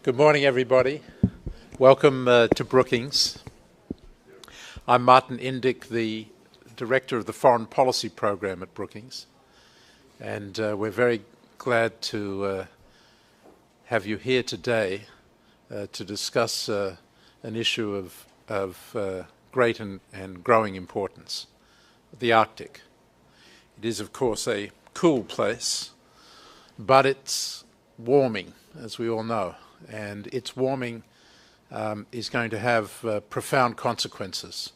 Good morning, everybody. Welcome to Brookings. I'm Martin Indyk, the Director of the Foreign Policy Program at Brookings, and we're very glad to have you here today to discuss an issue of great and growing importance, the Arctic. It is, of course, a cool place, but it's warming, as we all know. And its warming is going to have profound consequences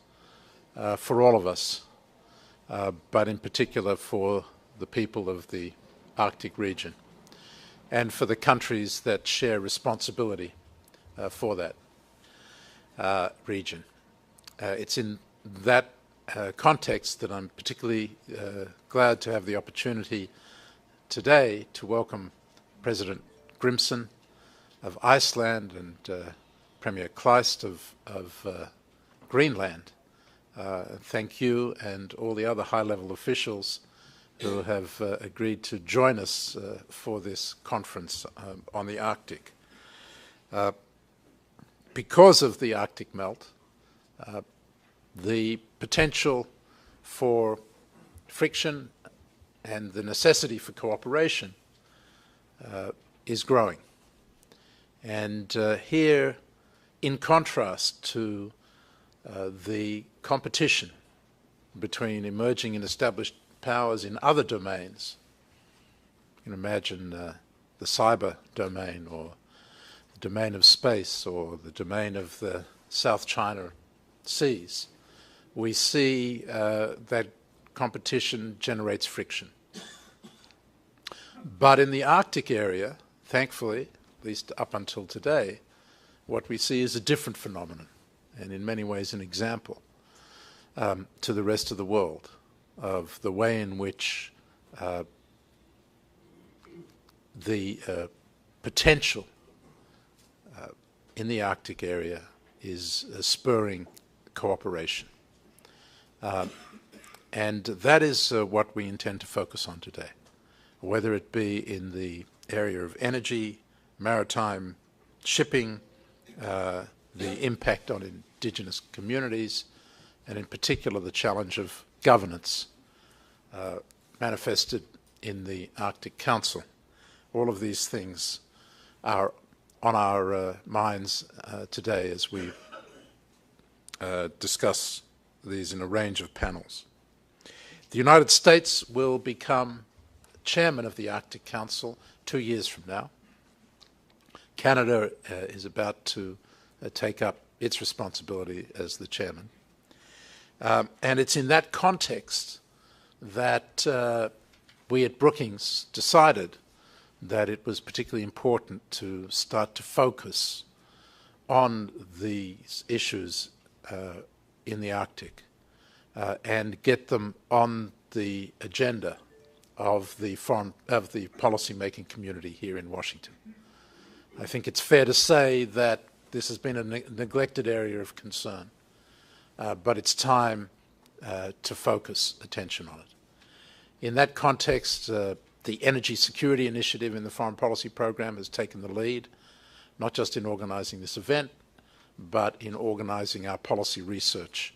for all of us, but in particular for the people of the Arctic region and for the countries that share responsibility for that region. It's in that context that I'm particularly glad to have the opportunity today to welcome President Grimson of Iceland and Premier Kleist of Greenland. Thank you and all the other high-level officials who have agreed to join us for this conference on the Arctic. Because of the Arctic melt, the potential for friction and the necessity for cooperation is growing. And here, in contrast to the competition between emerging and established powers in other domains, you can imagine the cyber domain or the domain of space or the domain of the South China Seas, we see that competition generates friction. But in the Arctic area, thankfully, at least up until today, what we see is a different phenomenon, and in many ways an example to the rest of the world of the way in which the potential in the Arctic area is spurring cooperation. And that is what we intend to focus on today, whether it be in the area of energy, maritime shipping, the impact on Indigenous communities, and in particular the challenge of governance manifested in the Arctic Council. All of these things are on our minds today as we discuss these in a range of panels. The United States will become chairman of the Arctic Council 2 years from now. Canada is about to take up its responsibility as the chairman. And it's in that context that we at Brookings decided that it was particularly important to start to focus on these issues in the Arctic and get them on the agenda of the policy-making community here in Washington. I think it's fair to say that this has been a neglected area of concern, but it's time to focus attention on it. In that context, the Energy Security Initiative in the Foreign Policy Program has taken the lead, not just in organizing this event, but in organizing our policy research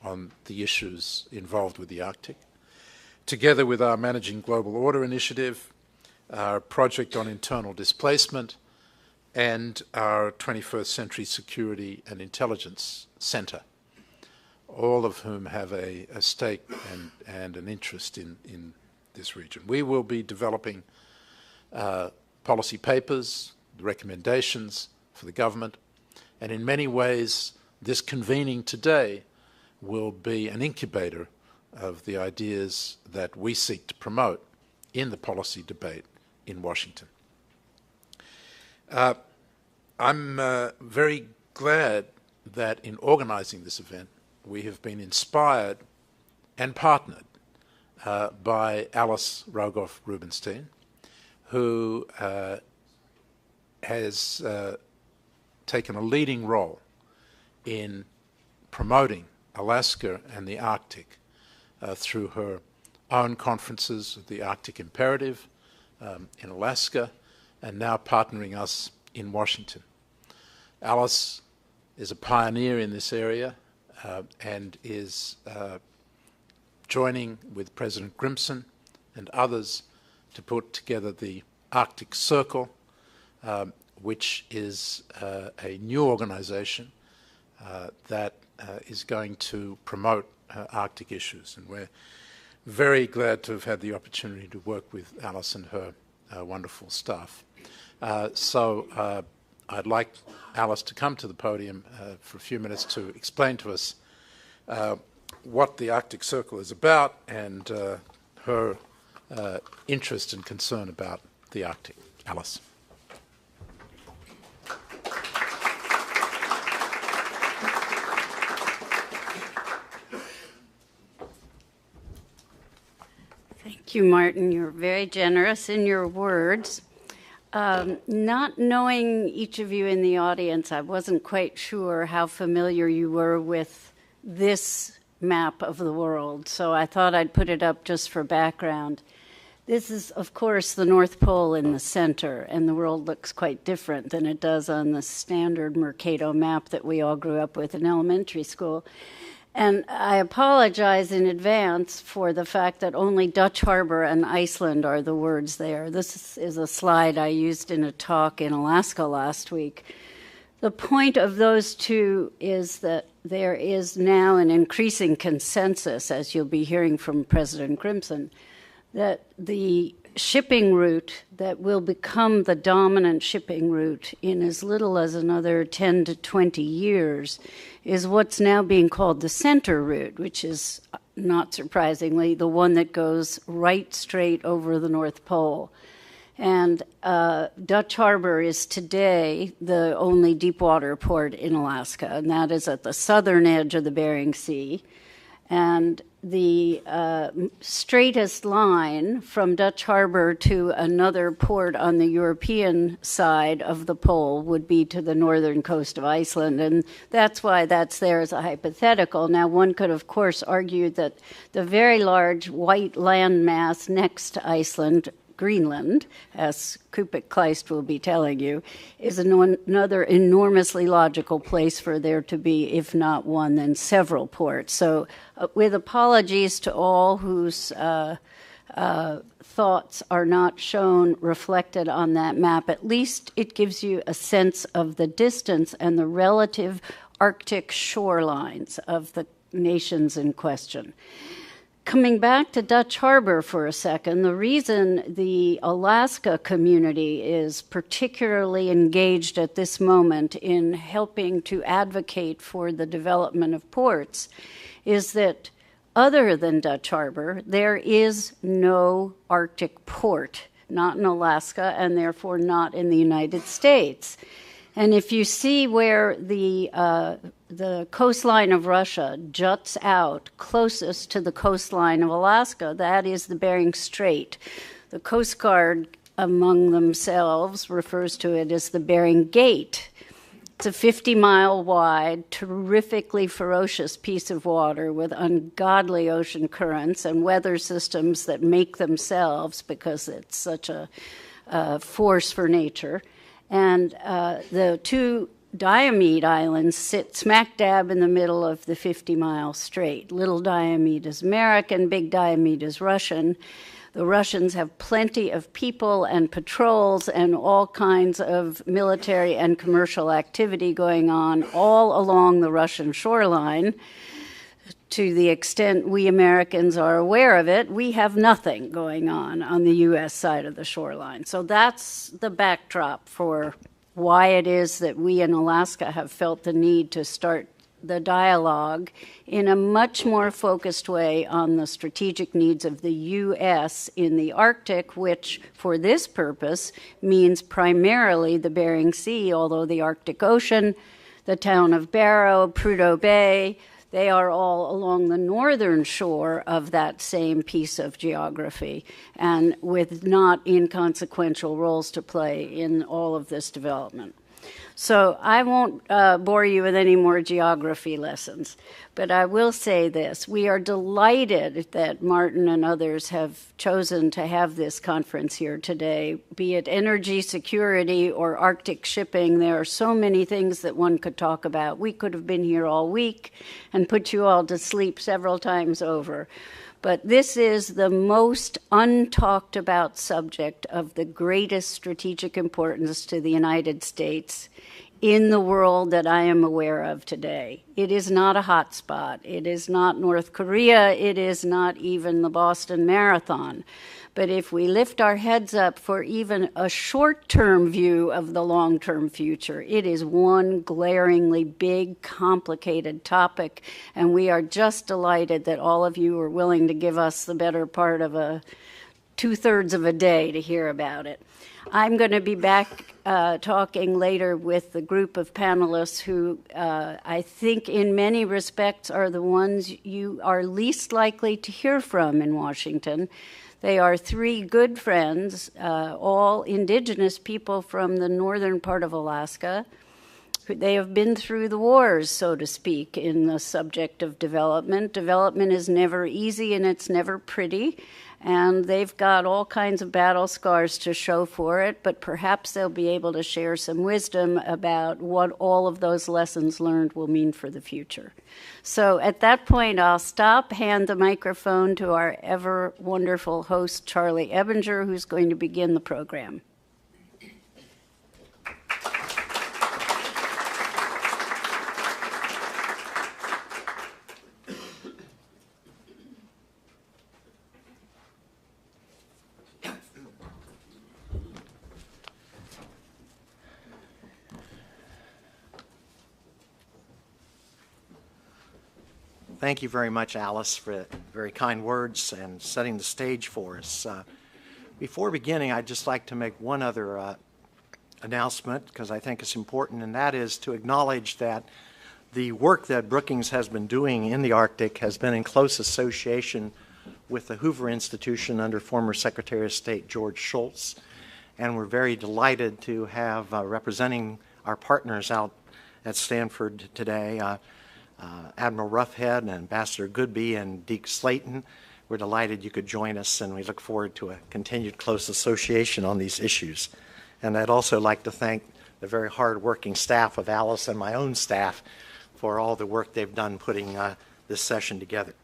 on the issues involved with the Arctic. Together with our Managing Global Order Initiative, our project on internal displacement, and our 21st Century Security and Intelligence Center, all of whom have a stake and an interest in this region. We will be developing policy papers, recommendations for the government, and in many ways this convening today will be an incubator of the ideas that we seek to promote in the policy debate in Washington. I'm very glad that in organizing this event, we have been inspired and partnered by Alice Rogoff Rubenstein, who has taken a leading role in promoting Alaska and the Arctic through her own conferences, the Arctic Imperative in Alaska, and now partnering us in Washington. Alice is a pioneer in this area and is joining with President Grimson and others to put together the Arctic Circle, which is a new organization that is going to promote Arctic issues. And we're very glad to have had the opportunity to work with Alice and her wonderful staff. So I'd like Alice to come to the podium for a few minutes to explain to us what the Arctic Circle is about and her interest and concern about the Arctic. Alice. Thank you, Martin. You're very generous in your words. Not knowing each of you in the audience, I wasn't quite sure how familiar you were with this map of the world, so I thought I'd put it up just for background. This is, of course, the North Pole in the center, and the world looks quite different than it does on the standard Mercator map that we all grew up with in elementary school. And I apologize in advance for the fact that only Dutch Harbor and Iceland are the words there. This is a slide I used in a talk in Alaska last week. The point of those two is that there is now an increasing consensus, as you'll be hearing from President Grimson, that the shipping route that will become the dominant shipping route in as little as another 10 to 20 years is what's now being called the center route, which is, not surprisingly, the one that goes right straight over the North Pole. And Dutch Harbor is today the only deepwater port in Alaska, and that is at the southern edge of the Bering Sea. And the straightest line from Dutch Harbor to another port on the European side of the pole would be to the northern coast of Iceland, and that's why that's there as a hypothetical. Now, one could, of course, argue that the very large white landmass next to Iceland, Greenland, as Kupik Kleist will be telling you, is another enormously logical place for there to be, if not one, then several ports. So with apologies to all whose thoughts are not shown reflected on that map, at least it gives you a sense of the distance and the relative Arctic shorelines of the nations in question. Coming back to Dutch Harbor for a second, the reason the Alaska community is particularly engaged at this moment in helping to advocate for the development of ports is that other than Dutch Harbor, there is no Arctic port, not in Alaska and therefore not in the United States. And if you see where the coastline of Russia juts out closest to the coastline of Alaska, that is the Bering Strait. The Coast Guard among themselves refers to it as the Bering Gate. It's a 50-mile wide, terrifically ferocious piece of water with ungodly ocean currents and weather systems that make themselves because it's such a force for nature. And the two Diomede Islands sit smack dab in the middle of the 50-mile strait. Little Diomede is American, Big Diomede is Russian. The Russians have plenty of people and patrols and all kinds of military and commercial activity going on all along the Russian shoreline. To the extent we Americans are aware of it, we have nothing going on the U.S. side of the shoreline. So that's the backdrop for why it is that we in Alaska have felt the need to start the dialogue in a much more focused way on the strategic needs of the U.S. in the Arctic, which for this purpose means primarily the Bering Sea, although the Arctic Ocean, the town of Barrow, Prudhoe Bay, they are all along the northern shore of that same piece of geography and with not inconsequential roles to play in all of this development. So I won't bore you with any more geography lessons, but I will say this. We are delighted that Martin and others have chosen to have this conference here today, be it energy security or Arctic shipping. There are so many things that one could talk about. We could have been here all week and put you all to sleep several times over. But this is the most untalked about subject of the greatest strategic importance to the United States in the world that I am aware of today. It is not a hot spot. It is not North Korea. It is not even the Boston Marathon. But if we lift our heads up for even a short-term view of the long-term future, it is one glaringly big, complicated topic, and we are just delighted that all of you are willing to give us the better part of two-thirds of a day to hear about it. I'm going to be back talking later with the group of panelists who I think in many respects are the ones you are least likely to hear from in Washington. They are three good friends, all indigenous people from the northern part of Alaska. They have been through the wars, so to speak, in the subject of development. Development is never easy and it's never pretty, and they've got all kinds of battle scars to show for it, but perhaps they'll be able to share some wisdom about what all of those lessons learned will mean for the future. So at that point, I'll stop, hand the microphone to our ever wonderful host, Charlie Ebinger, who's going to begin the program. Thank you very much, Alice, for very kind words and setting the stage for us. Before beginning, I'd just like to make one other announcement, because I think it's important, and that is to acknowledge that the work that Brookings has been doing in the Arctic has been in close association with the Hoover Institution under former Secretary of State George Shultz, and we're very delighted to have representing our partners out at Stanford today, Admiral Roughhead and Ambassador Goodby and Deke Slayton. We're delighted you could join us, and we look forward to a continued close association on these issues. And I'd also like to thank the very hard-working staff of Alice and my own staff for all the work they've done putting this session together.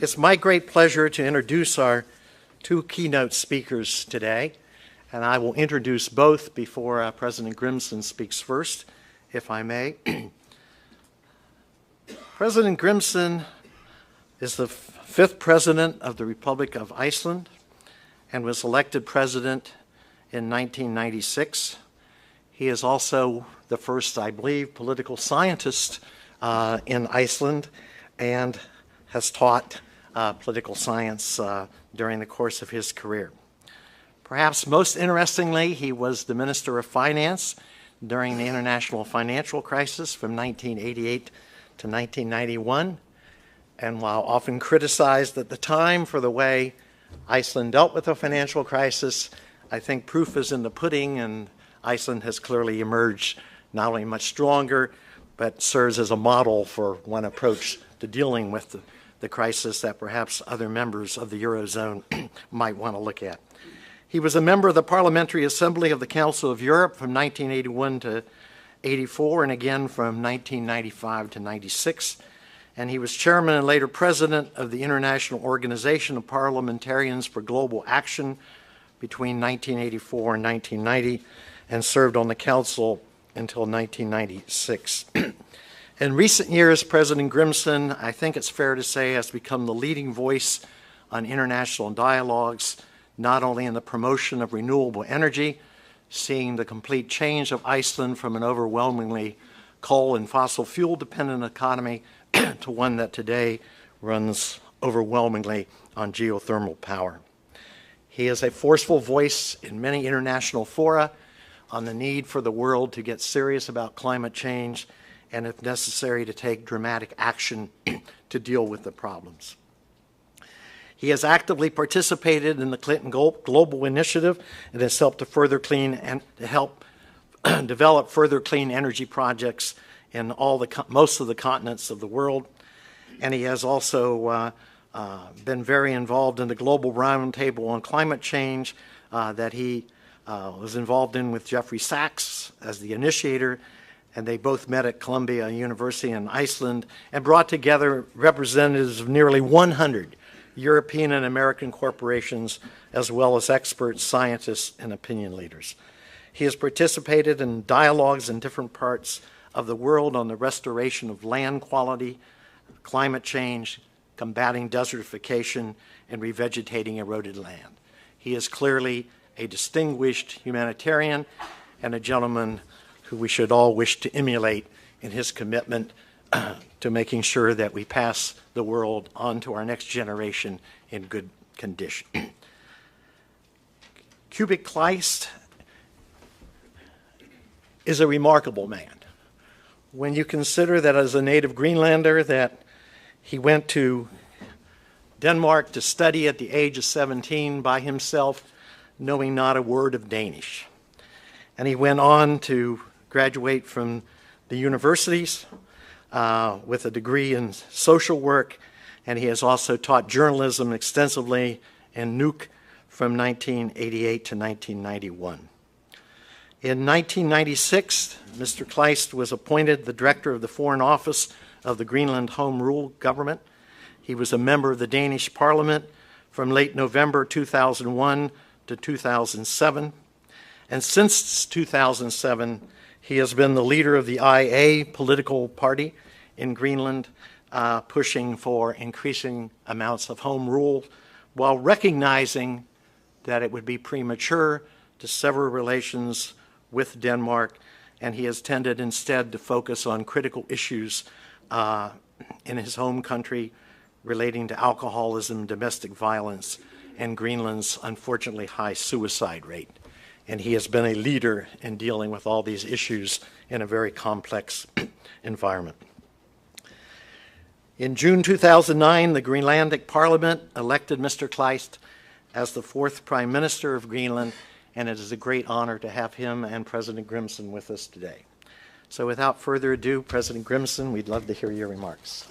It's my great pleasure to introduce our two keynote speakers today, and I will introduce both before President Grimson speaks first, if I may. President Grimson is the fifth president of the Republic of Iceland and was elected president in 1996. He is also the first, I believe, political scientist in Iceland and has taught political science during the course of his career. Perhaps most interestingly, he was the Minister of Finance during the international financial crisis from 1988 to 1991, and while often criticized at the time for the way Iceland dealt with the financial crisis, I think proof is in the pudding, and Iceland has clearly emerged not only much stronger, but serves as a model for one approach to dealing with the crisis that perhaps other members of the Eurozone might want to look at. He was a member of the Parliamentary Assembly of the Council of Europe from 1981 to 84, and again from 1995 to 96. And he was chairman and later president of the International Organization of Parliamentarians for Global Action between 1984 and 1990, and served on the council until 1996. In recent years, President Grimson, I think it's fair to say, has become the leading voice on international dialogues, not only in the promotion of renewable energy, seeing the complete change of Iceland from an overwhelmingly coal and fossil fuel dependent economy to one that today runs overwhelmingly on geothermal power. He is a forceful voice in many international fora on the need for the world to get serious about climate change and, if necessary, to take dramatic action to deal with the problems. He has actively participated in the Clinton Global Initiative and has helped to further clean and to help develop further clean energy projects in most of the continents of the world. And he has also been very involved in the Global Roundtable on Climate Change that he was involved in with Jeffrey Sachs as the initiator, and they both met at Columbia University in Iceland and brought together representatives of nearly 100 European and American corporations, as well as experts, scientists, and opinion leaders. He has participated in dialogues in different parts of the world on the restoration of land quality, climate change, combating desertification, and revegetating eroded land. He is clearly a distinguished humanitarian and a gentleman who we should all wish to emulate in his commitment to making sure that we pass the world on to our next generation in good condition. Kubik Kleist is a remarkable man. When you consider that as a native Greenlander that he went to Denmark to study at the age of 17 by himself, knowing not a word of Danish. And he went on to graduate from the universities with a degree in social work, and he has also taught journalism extensively in Nuuk from 1988 to 1991. In 1996, Mr. Kleist was appointed the director of the Foreign Office of the Greenland Home Rule Government. He was a member of the Danish Parliament from late November 2001 to 2007. And since 2007, he has been the leader of the IA political party in Greenland, pushing for increasing amounts of home rule while recognizing that it would be premature to sever relations with Denmark, and he has tended instead to focus on critical issues in his home country relating to alcoholism, domestic violence, and Greenland's unfortunately high suicide rate. And he has been a leader in dealing with all these issues in a very complex environment. In June 2009, the Greenlandic Parliament elected Mr. Kleist as the 4th Prime Minister of Greenland, and it is a great honor to have him and President Grimson with us today. So without further ado, President Grimson, we'd love to hear your remarks.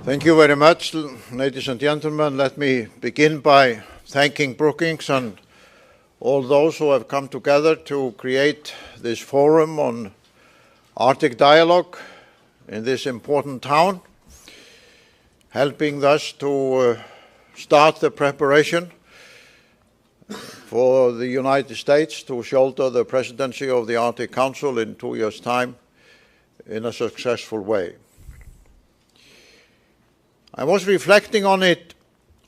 Thank you very much, ladies and gentlemen. Let me begin by thanking Brookings and all those who have come together to create this forum on Arctic dialogue in this important town, helping thus to start the preparation for the United States to shoulder the presidency of the Arctic Council in 2 years' time in a successful way. I was reflecting on it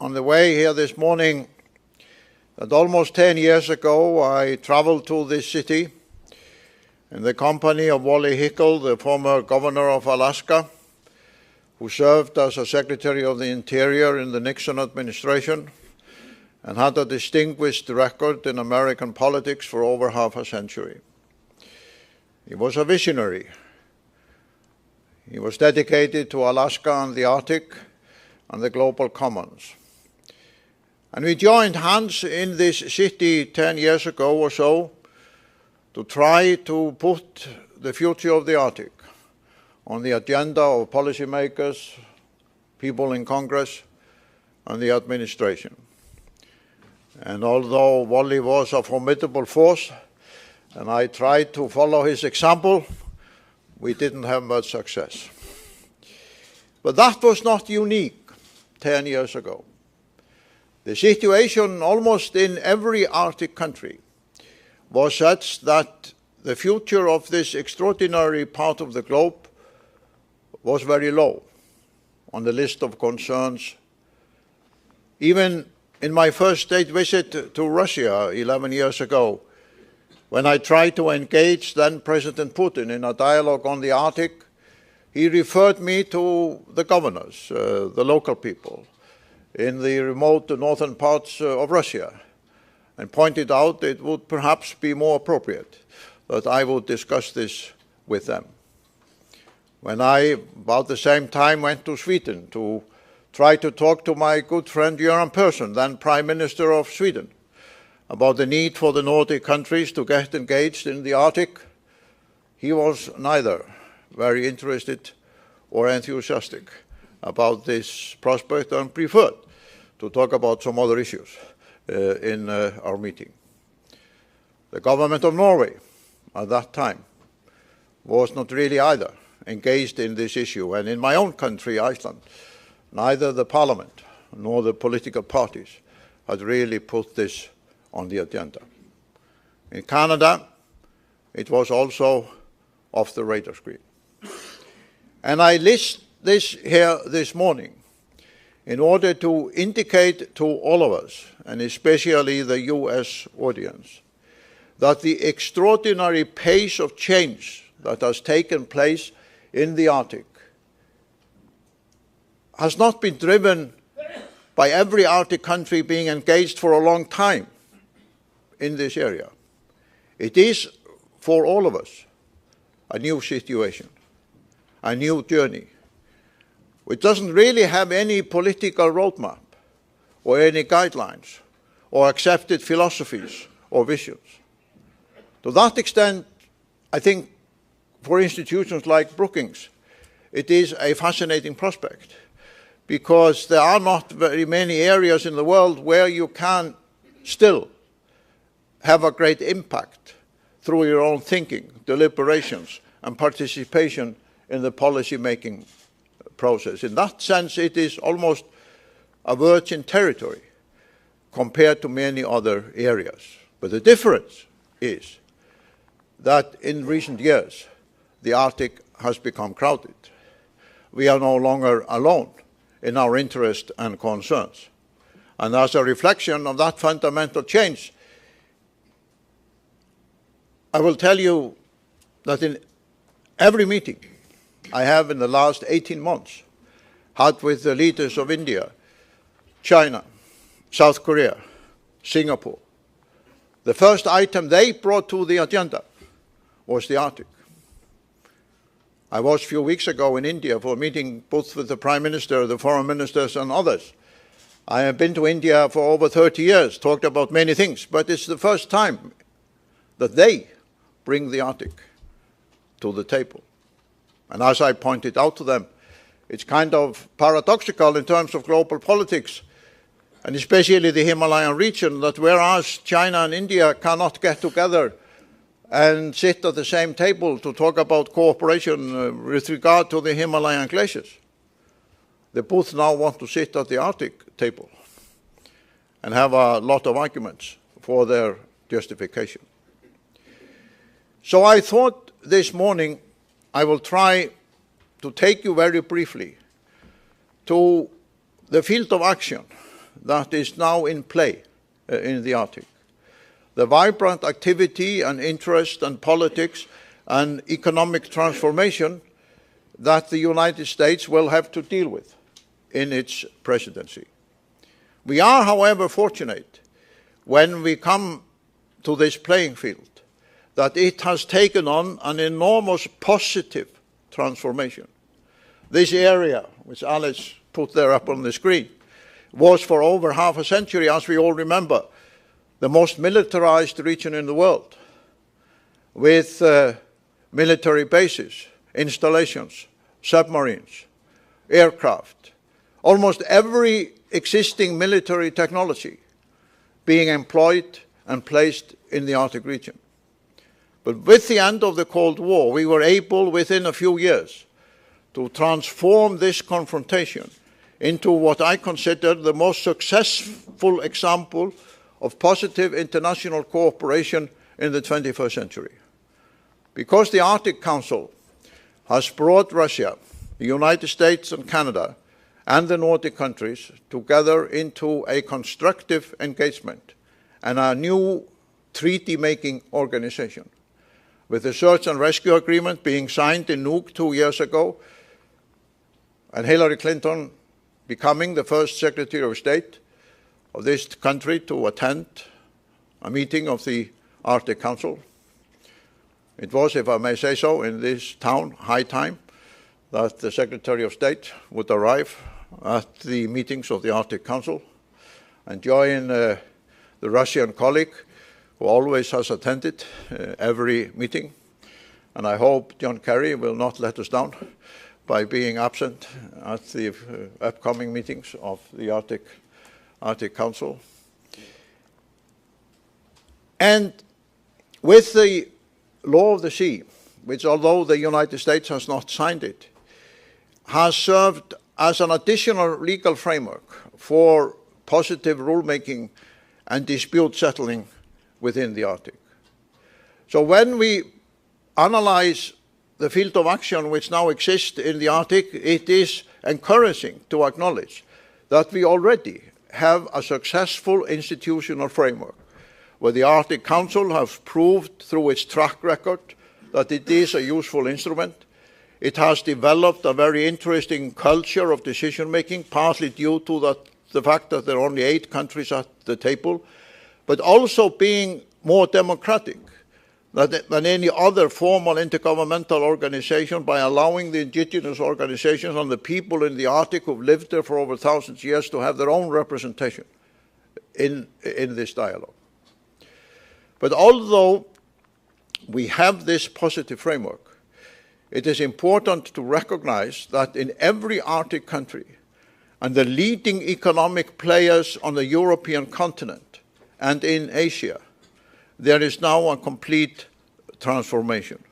on the way here this morning that almost 10 years ago I traveled to this city in the company of Wally Hickel, the former governor of Alaska, who served as a Secretary of the Interior in the Nixon administration and had a distinguished record in American politics for over half a century. He was a visionary. He was dedicated to Alaska and the Arctic and the global commons. And we joined hands in this city 10 years ago or so to try to put the future of the Arctic on the agenda of policymakers, people in Congress, and the administration. And although Wally was a formidable force, and I tried to follow his example, we didn't have much success. But that was not unique 10 years ago. The situation almost in every Arctic country was such that the future of this extraordinary part of the globe was very low on the list of concerns. Even in my first state visit to Russia 11 years ago, when I tried to engage then President Putin in a dialogue on the Arctic, he referred me to the governors, the local people in the remote northern parts of Russia, and pointed out it would perhaps be more appropriate that I would discuss this with them. When I, about the same time, went to Sweden to tried to talk to my good friend Göran Persson, then Prime Minister of Sweden, about the need for the Nordic countries to get engaged in the Arctic, he was neither very interested or enthusiastic about this prospect and preferred to talk about some other issues in our meeting. The government of Norway at that time was not really either engaged in this issue. And in my own country, Iceland, neither the parliament nor the political parties had really put this on the agenda. In Canada, it was also off the radar screen. And I list this here this morning in order to indicate to all of us, and especially the US audience, that the extraordinary pace of change that has taken place in the Arctic has not been driven by every Arctic country being engaged for a long time in this area. It is, for all of us, a new situation, a new journey, which doesn't really have any political roadmap or any guidelines or accepted philosophies or visions. To that extent, I think for institutions like Brookings, it is a fascinating prospect, because there are not very many areas in the world where you can still have a great impact through your own thinking, deliberations, and participation in the policy-making process. In that sense, it is almost a virgin territory compared to many other areas. But the difference is that in recent years, the Arctic has become crowded. We are no longer alone in our interests and concerns. And as a reflection of that fundamental change, I will tell you that in every meeting I have in the last 18 months had with the leaders of India, China, South Korea, Singapore, the first item they brought to the agenda was the Arctic. I was a few weeks ago in India for a meeting both with the Prime Minister, the Foreign Ministers, and others. I have been to India for over 30 years, talked about many things, but it's the first time that they bring the Arctic to the table. And as I pointed out to them, it's kind of paradoxical in terms of global politics, and especially the Himalayan region, that whereas China and India cannot get together and sit at the same table to talk about cooperation with regard to the Himalayan glaciers, they both now want to sit at the Arctic table and have a lot of arguments for their justification. So I thought this morning I will try to take you very briefly to the field of action that is now in play in the Arctic. The vibrant activity and interest and politics and economic transformation that the United States will have to deal with in its presidency. We are, however, fortunate when we come to this playing field that it has taken on an enormous positive transformation. This area, which Alice put there up on the screen, was for over half a century, as we all remember, the most militarized region in the world, with military bases, installations, submarines, aircraft, almost every existing military technology being employed and placed in the Arctic region. But with the end of the Cold War, we were able, within a few years, to transform this confrontation into what I consider the most successful example of positive international cooperation in the 21st century. Because the Arctic Council has brought Russia, the United States and Canada, and the Nordic countries together into a constructive engagement and a new treaty-making organization. With the search and rescue agreement being signed in Nuuk 2 years ago, and Hillary Clinton becoming the first Secretary of State of this country to attend a meeting of the Arctic Council. It was, if I may say so, in this town, high time that the Secretary of State would arrive at the meetings of the Arctic Council and join the Russian colleague who always has attended every meeting. And I hope John Kerry will not let us down by being absent at the upcoming meetings of the Arctic Council. And with the Law of the Sea, which although the United States has not signed it, has served as an additional legal framework for positive rulemaking and dispute settling within the Arctic. So when we analyze the field of action which now exists in the Arctic, it is encouraging to acknowledge that we already have a successful institutional framework where the Arctic Council has proved through its track record that it is a useful instrument. It has developed a very interesting culture of decision-making, partly due to the fact that there are only 8 countries at the table, but also being more democratic than any other formal intergovernmental organization by allowing the indigenous organizations and the people in the Arctic who've lived there for over 1,000 years to have their own representation in this dialogue. But although we have this positive framework, it is important to recognize that in every Arctic country and the leading economic players on the European continent and in Asia, there is now a complete transformation,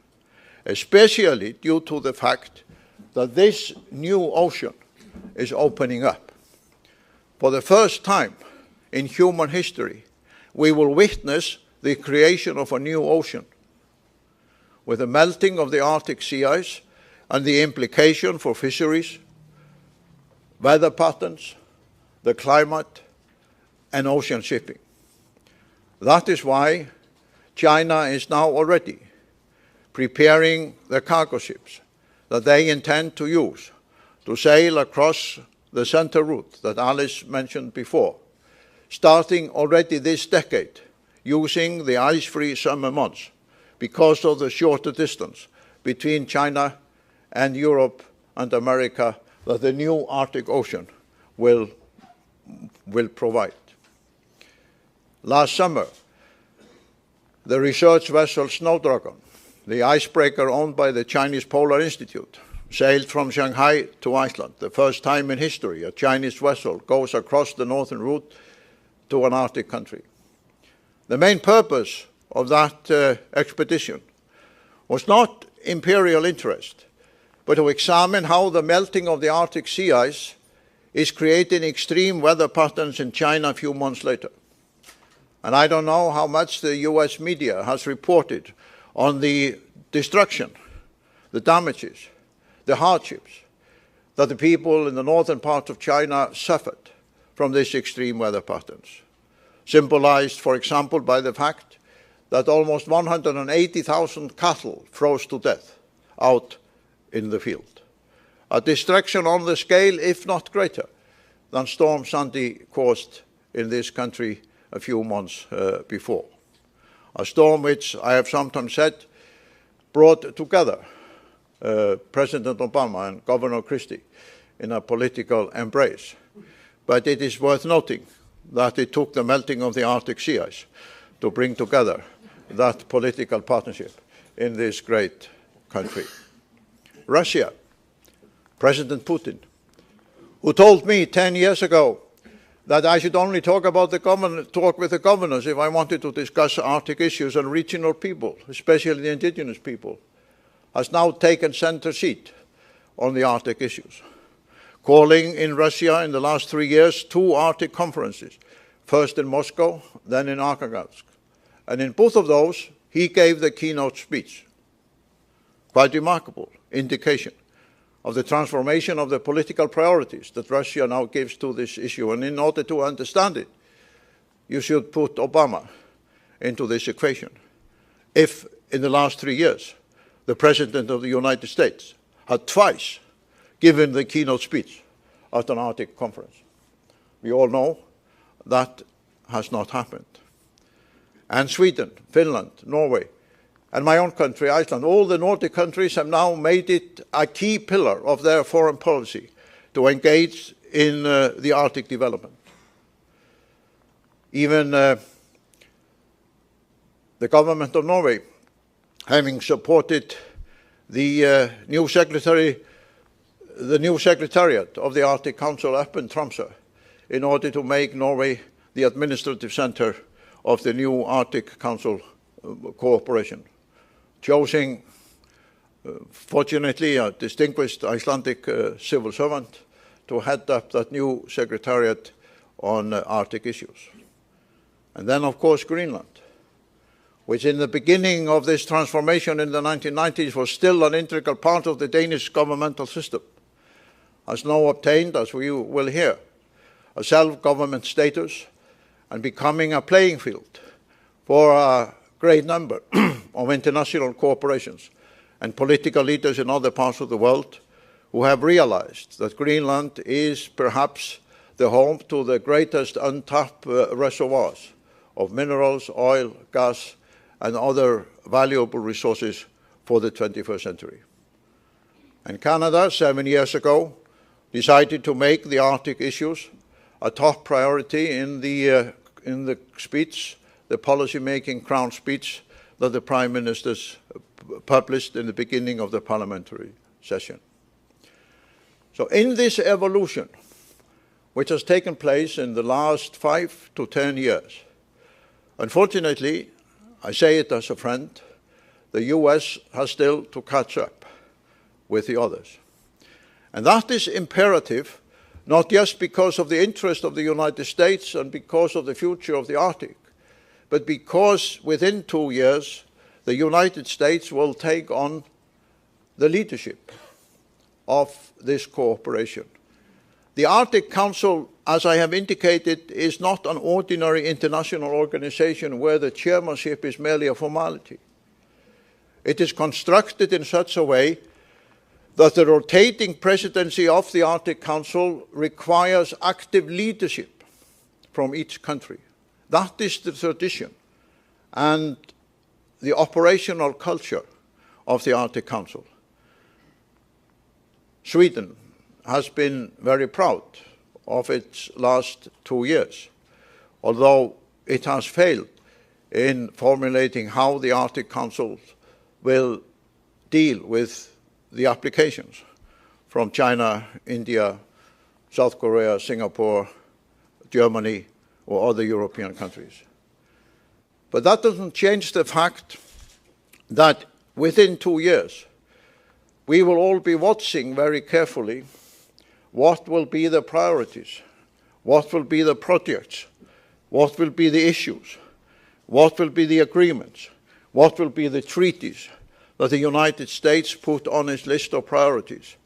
especially due to the fact that this new ocean is opening up. For the first time in human history, we will witness the creation of a new ocean, with the melting of the Arctic sea ice and the implication for fisheries, weather patterns, the climate, and ocean shipping. That is why China is now already preparing the cargo ships that they intend to use to sail across the center route that Alice mentioned before, starting already this decade, using the ice-free summer months because of the shorter distance between China and Europe and America that the new Arctic Ocean will provide. Last summer, the research vessel Snowdragon, the icebreaker owned by the Chinese Polar Institute, sailed from Shanghai to Iceland. The first time in history a Chinese vessel goes across the northern route to an Arctic country. The main purpose of that expedition was not imperial interest, but to examine how the melting of the Arctic sea ice is creating extreme weather patterns in China a few months later. And I don't know how much the US media has reported on the destruction, the damages, the hardships that the people in the northern part of China suffered from these extreme weather patterns, symbolized, for example, by the fact that almost 180,000 cattle froze to death out in the field. A destruction on the scale, if not greater, than Storm Sandy caused in this country a few months before. A storm which I have sometimes said brought together President Obama and Governor Christie in a political embrace. But it is worth noting that it took the melting of the Arctic sea ice to bring together that political partnership in this great country. Russia, President Putin, who told me 10 years ago that I should only talk with the governors if I wanted to discuss Arctic issues and regional people, especially the indigenous people, has now taken center seat on the Arctic issues, calling in Russia in the last 3 years 2 Arctic conferences, first in Moscow, then in Arkhangelsk. And in both of those, he gave the keynote speech. Quite remarkable indication of the transformation of the political priorities that Russia now gives to this issue. And in order to understand it, you should put Obama into this equation. If in the last 3 years, the President of the United States had twice given the keynote speech at an Arctic conference, we all know that has not happened. And Sweden, Finland, Norway, and my own country, Iceland, all the Nordic countries have now made it a key pillar of their foreign policy to engage in the Arctic development. Even the government of Norway, having supported the new secretariat of the Arctic Council up in Tromsø in order to make Norway the administrative center of the new Arctic Council cooperation, choosing, fortunately, a distinguished Icelandic civil servant to head up that new secretariat on Arctic issues. And then, of course, Greenland, which in the beginning of this transformation in the 1990s was still an integral part of the Danish governmental system, has now obtained, as we will hear, a self-government status and becoming a playing field for a great number of international corporations and political leaders in other parts of the world who have realized that Greenland is perhaps the home to the greatest untapped reservoirs of minerals, oil, gas, and other valuable resources for the 21st century. And Canada, 7 years ago, decided to make the Arctic issues a top priority in the speech, the policy-making crown speech that the Prime Ministers published in the beginning of the parliamentary session. So in this evolution, which has taken place in the last 5 to 10 years, unfortunately, I say it as a friend, the US has still to catch up with the others. And that is imperative, not just because of the interest of the United States and because of the future of the Arctic, but because within 2 years, the United States will take on the leadership of this cooperation. The Arctic Council, as I have indicated, is not an ordinary international organization where the chairmanship is merely a formality. It is constructed in such a way that the rotating presidency of the Arctic Council requires active leadership from each country. That is the tradition and the operational culture of the Arctic Council. Sweden has been very proud of its last 2 years, although it has failed in formulating how the Arctic Council will deal with the applications from China, India, South Korea, Singapore, Germany, or other European countries. But that doesn't change the fact that within 2 years, we will all be watching very carefully what will be the priorities, what will be the projects, what will be the issues, what will be the agreements, what will be the treaties that the United States put on its list of priorities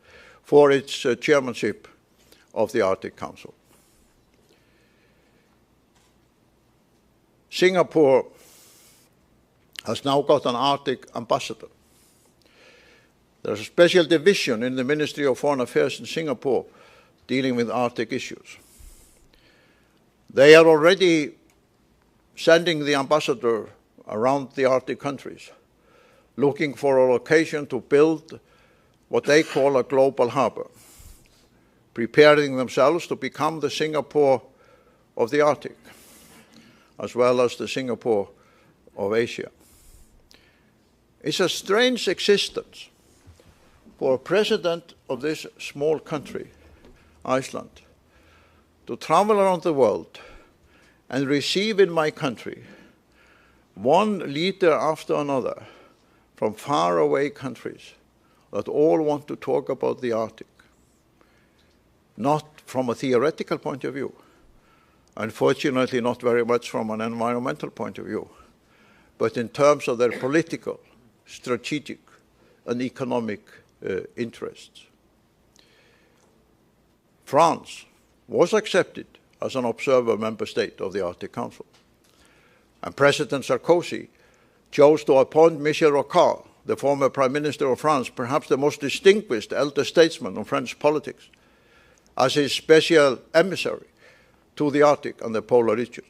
for its chairmanship of the Arctic Council. Singapore has now got an Arctic ambassador. There's a special division in the Ministry of Foreign Affairs in Singapore dealing with Arctic issues. They are already sending the ambassador around the Arctic countries, looking for a location to build what they call a global harbor, preparing themselves to become the Singapore of the Arctic, as well as the Singapore of Asia. It's a strange existence for a president of this small country, Iceland, to travel around the world and receive in my country one leader after another from faraway countries that all want to talk about the Arctic, not from a theoretical point of view, unfortunately not very much from an environmental point of view, but in terms of their political, strategic, and economic interests. France was accepted as an observer member state of the Arctic Council, and President Sarkozy chose to appoint Michel Rocard, the former Prime Minister of France, perhaps the most distinguished elder statesman of French politics, as his special emissary to the Arctic and the polar regions.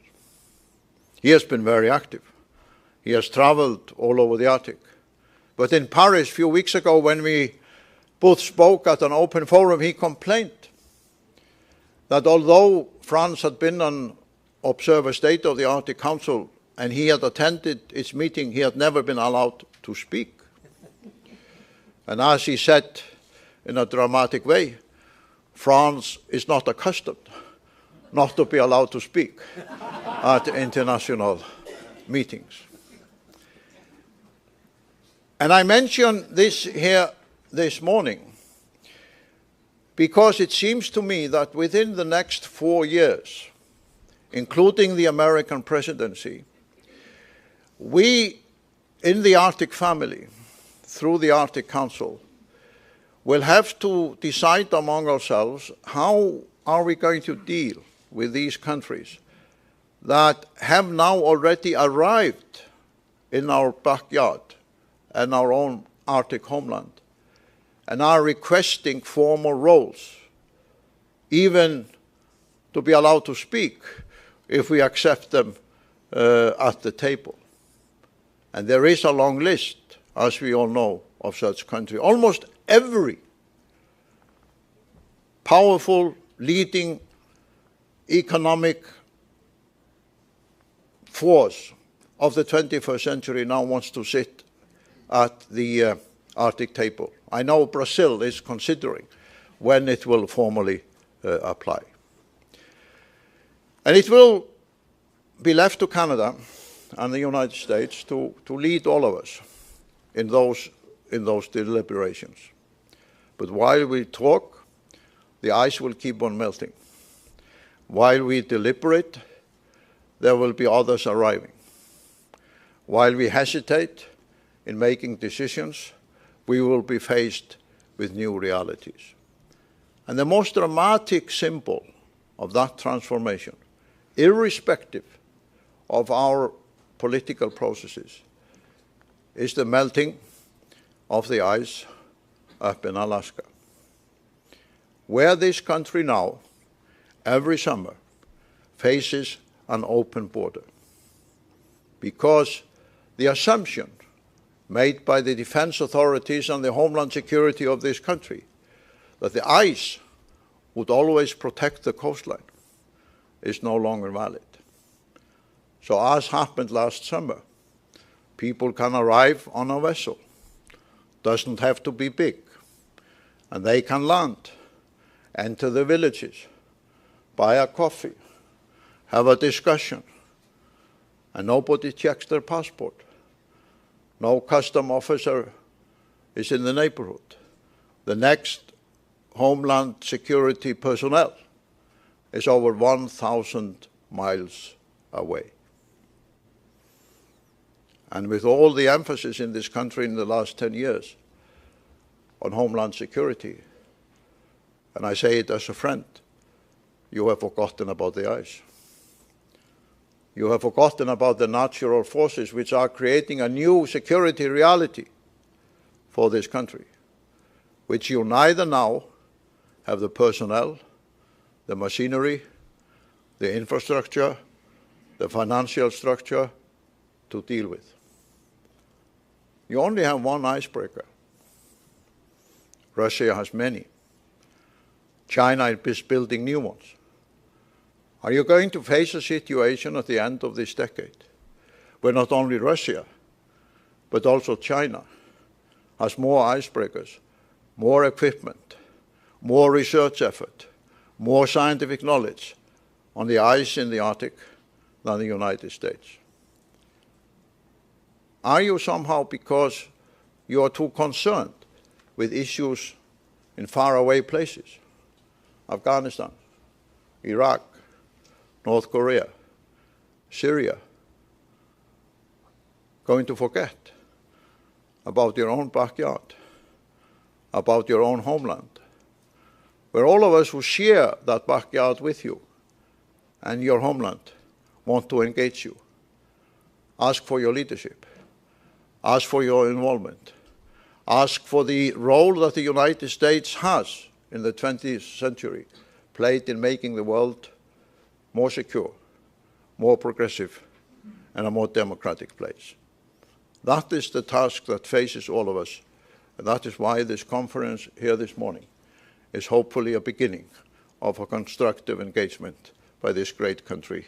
He has been very active. He has traveled all over the Arctic. But in Paris a few weeks ago, when we both spoke at an open forum, he complained that although France had been an observer state of the Arctic Council and he had attended its meeting, he had never been allowed to speak. And as he said in a dramatic way, France is not accustomed not to be allowed to speak at international meetings. And I mention this here this morning because it seems to me that within the next 4 years, including the American presidency, we in the Arctic family, through the Arctic Council, will have to decide among ourselves how are we going to deal with these countries that have now already arrived in our backyard and our own Arctic homeland and are requesting formal roles, even to be allowed to speak if we accept them at the table. And there is a long list, as we all know, of such countries. Almost every powerful, leading economic force of the 21st century now wants to sit at the Arctic table. I know Brazil is considering when it will formally apply. And it will be left to Canada and the United States to lead all of us in those deliberations. But while we talk, the ice will keep on melting. While we deliberate, there will be others arriving. While we hesitate in making decisions, we will be faced with new realities. And the most dramatic symbol of that transformation, irrespective of our political processes, is the melting of the ice up in Alaska, where this country now, every summer, faces an open border. Because the assumption made by the defense authorities and the homeland security of this country that the ice would always protect the coastline is no longer valid. So as happened last summer, people can arrive on a vessel, doesn't have to be big, and they can land, enter the villages, buy a coffee, have a discussion, and nobody checks their passport. No custom officer is in the neighborhood. The next Homeland Security personnel is over 1,000 miles away. And with all the emphasis in this country in the last 10 years on Homeland Security, and I say it as a friend, you have forgotten about the ice. You have forgotten about the natural forces which are creating a new security reality for this country, which you neither now have the personnel, the machinery, the infrastructure, the financial structure to deal with. You only have one icebreaker. Russia has many. China is building new ones. Are you going to face a situation at the end of this decade where not only Russia, but also China has more icebreakers, more equipment, more research effort, more scientific knowledge on the ice in the Arctic than the United States? Are you somehow, because you are too concerned with issues in faraway places, Afghanistan, Iraq, North Korea, Syria, going to forget about your own backyard, about your own homeland, where all of us who share that backyard with you and your homeland want to engage you, ask for your leadership, ask for your involvement, ask for the role that the United States has in the 20th century played in making the world more secure, more progressive, and a more democratic place. That is the task that faces all of us, and that is why this conference here this morning is hopefully a beginning of a constructive engagement by this great country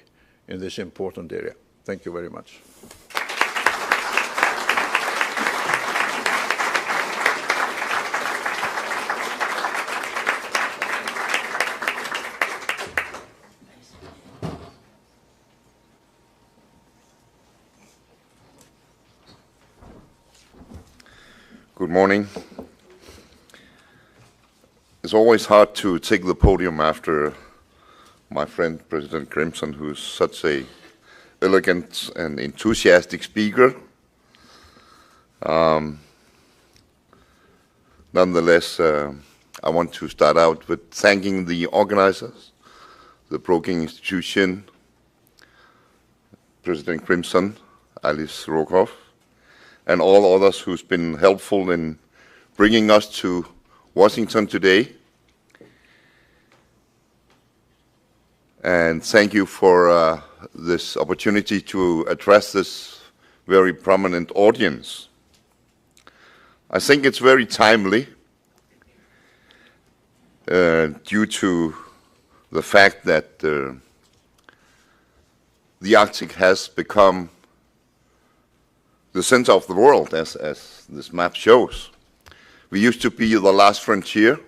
in this important area. Thank you very much. Good morning. It's always hard to take the podium after my friend President Crimson, who's such a elegant and enthusiastic speaker. Nonetheless, I want to start out with thanking the organizers, the Brookings Institution, President Crimson, Alice Rokoff, and all others who's been helpful in bringing us to Washington today. And thank you for this opportunity to address this very prominent audience. I think it's very timely due to the fact that the Arctic has become the center of the world, as this map shows. We used to be the last frontier.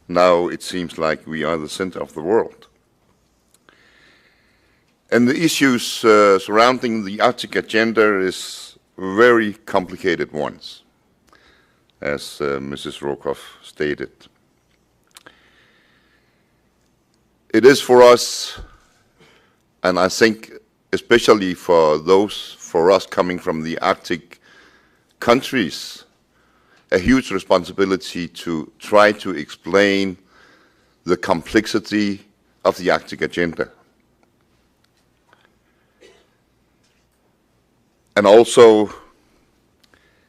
Now it seems like we are the center of the world. And the issues surrounding the Arctic agenda is very complicated ones, as Mrs. Rokoff stated. It is for us, and I think especially for us coming from the Arctic countries, a huge responsibility to try to explain the complexity of the Arctic agenda. And also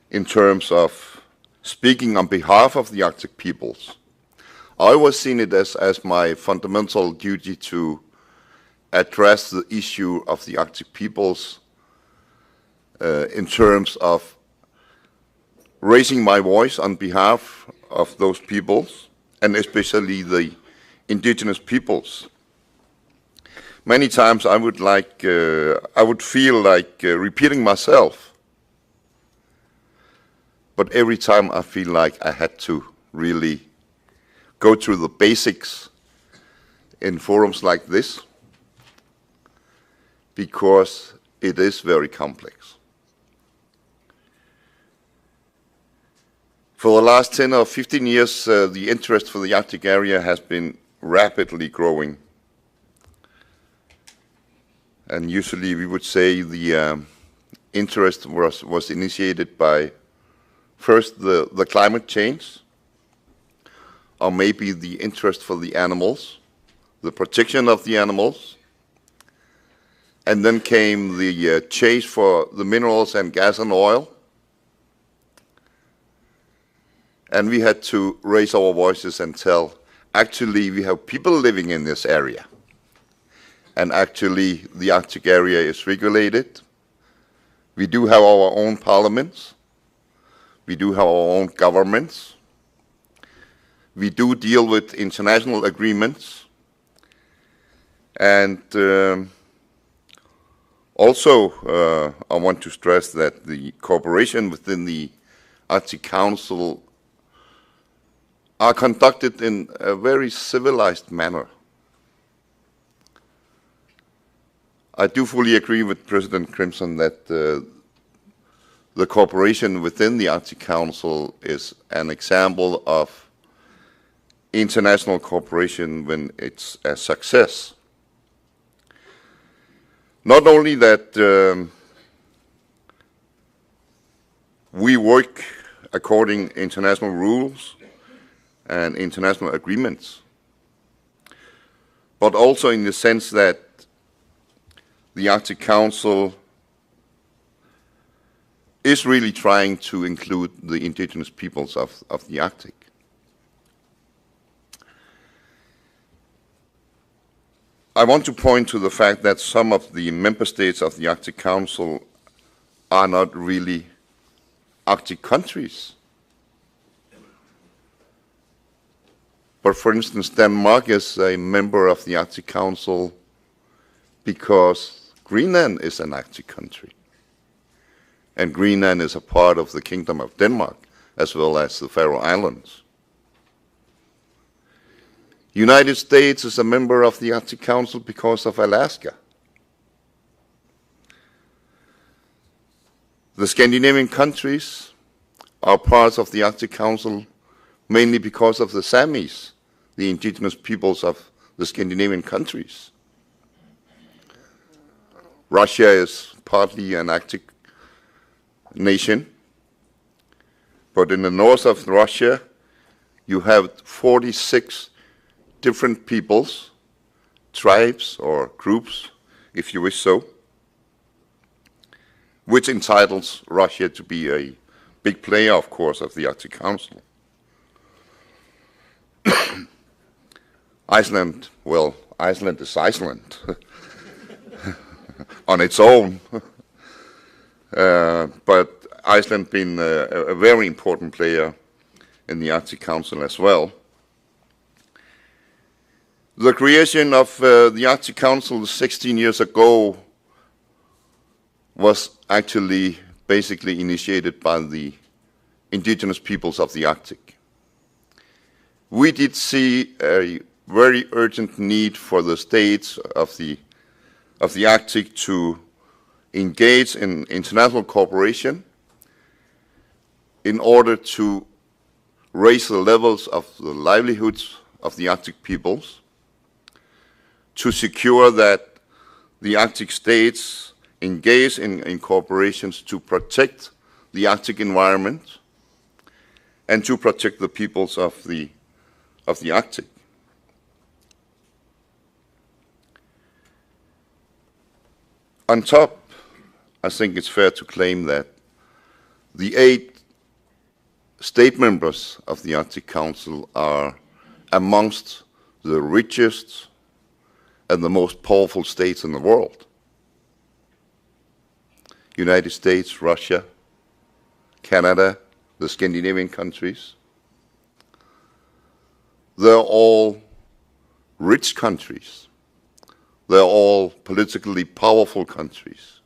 in terms of speaking on behalf of the Arctic peoples. I always seen it as my fundamental duty to address the issue of the Arctic peoples in terms of raising my voice on behalf of those peoples, and especially the indigenous peoples. Many times I would feel like repeating myself, but every time I feel like I had to really go through the basics in forums like this, because it is very complex. For the last 10 or 15 years, the interest for the Arctic area has been rapidly growing. And usually we would say the interest was initiated by first the climate change, or maybe the interest for the animals, the protection of the animals, and then came the chase for the minerals and gas and oil. And we had to raise our voices and tell, actually we have people living in this area. And actually the Arctic area is regulated. We do have our own parliaments. We do have our own governments. We do deal with international agreements. And also I want to stress that the cooperation within the Arctic Council are conducted in a very civilized manner. I do fully agree with President Crimson that the cooperation within the Arctic Council is an example of international cooperation when it's a success. Not only that we work according to international rules and international agreements, but also in the sense that the Arctic Council is really trying to include the indigenous peoples of the Arctic. I want to point to the fact that some of the member states of the Arctic Council are not really Arctic countries. But for instance, Denmark is a member of the Arctic Council because Greenland is an Arctic country. And Greenland is a part of the Kingdom of Denmark, as well as the Faroe Islands. United States is a member of the Arctic Council because of Alaska. The Scandinavian countries are parts of the Arctic Council mainly because of the Samis, the indigenous peoples of the Scandinavian countries. Russia is partly an Arctic nation, but in the north of Russia, you have 46 different peoples, tribes or groups, if you wish so, which entitles Russia to be a big player, of course, of the Arctic Council. Iceland, well, Iceland is Iceland on its own, but Iceland being a very important player in the Arctic Council as well. The creation of the Arctic Council 16 years ago was actually basically initiated by the indigenous peoples of the Arctic. We did see a very urgent need for the states of the Arctic to engage in international cooperation in order to raise the levels of the livelihoods of the Arctic peoples, to secure that the Arctic states engage in cooperations to protect the Arctic environment and to protect the peoples of the Arctic. On top, I think it's fair to claim that the 8 state members of the Arctic Council are amongst the richest and the most powerful states in the world. United States, Russia, Canada, the Scandinavian countries. They're all rich countries. They're all politically powerful countries,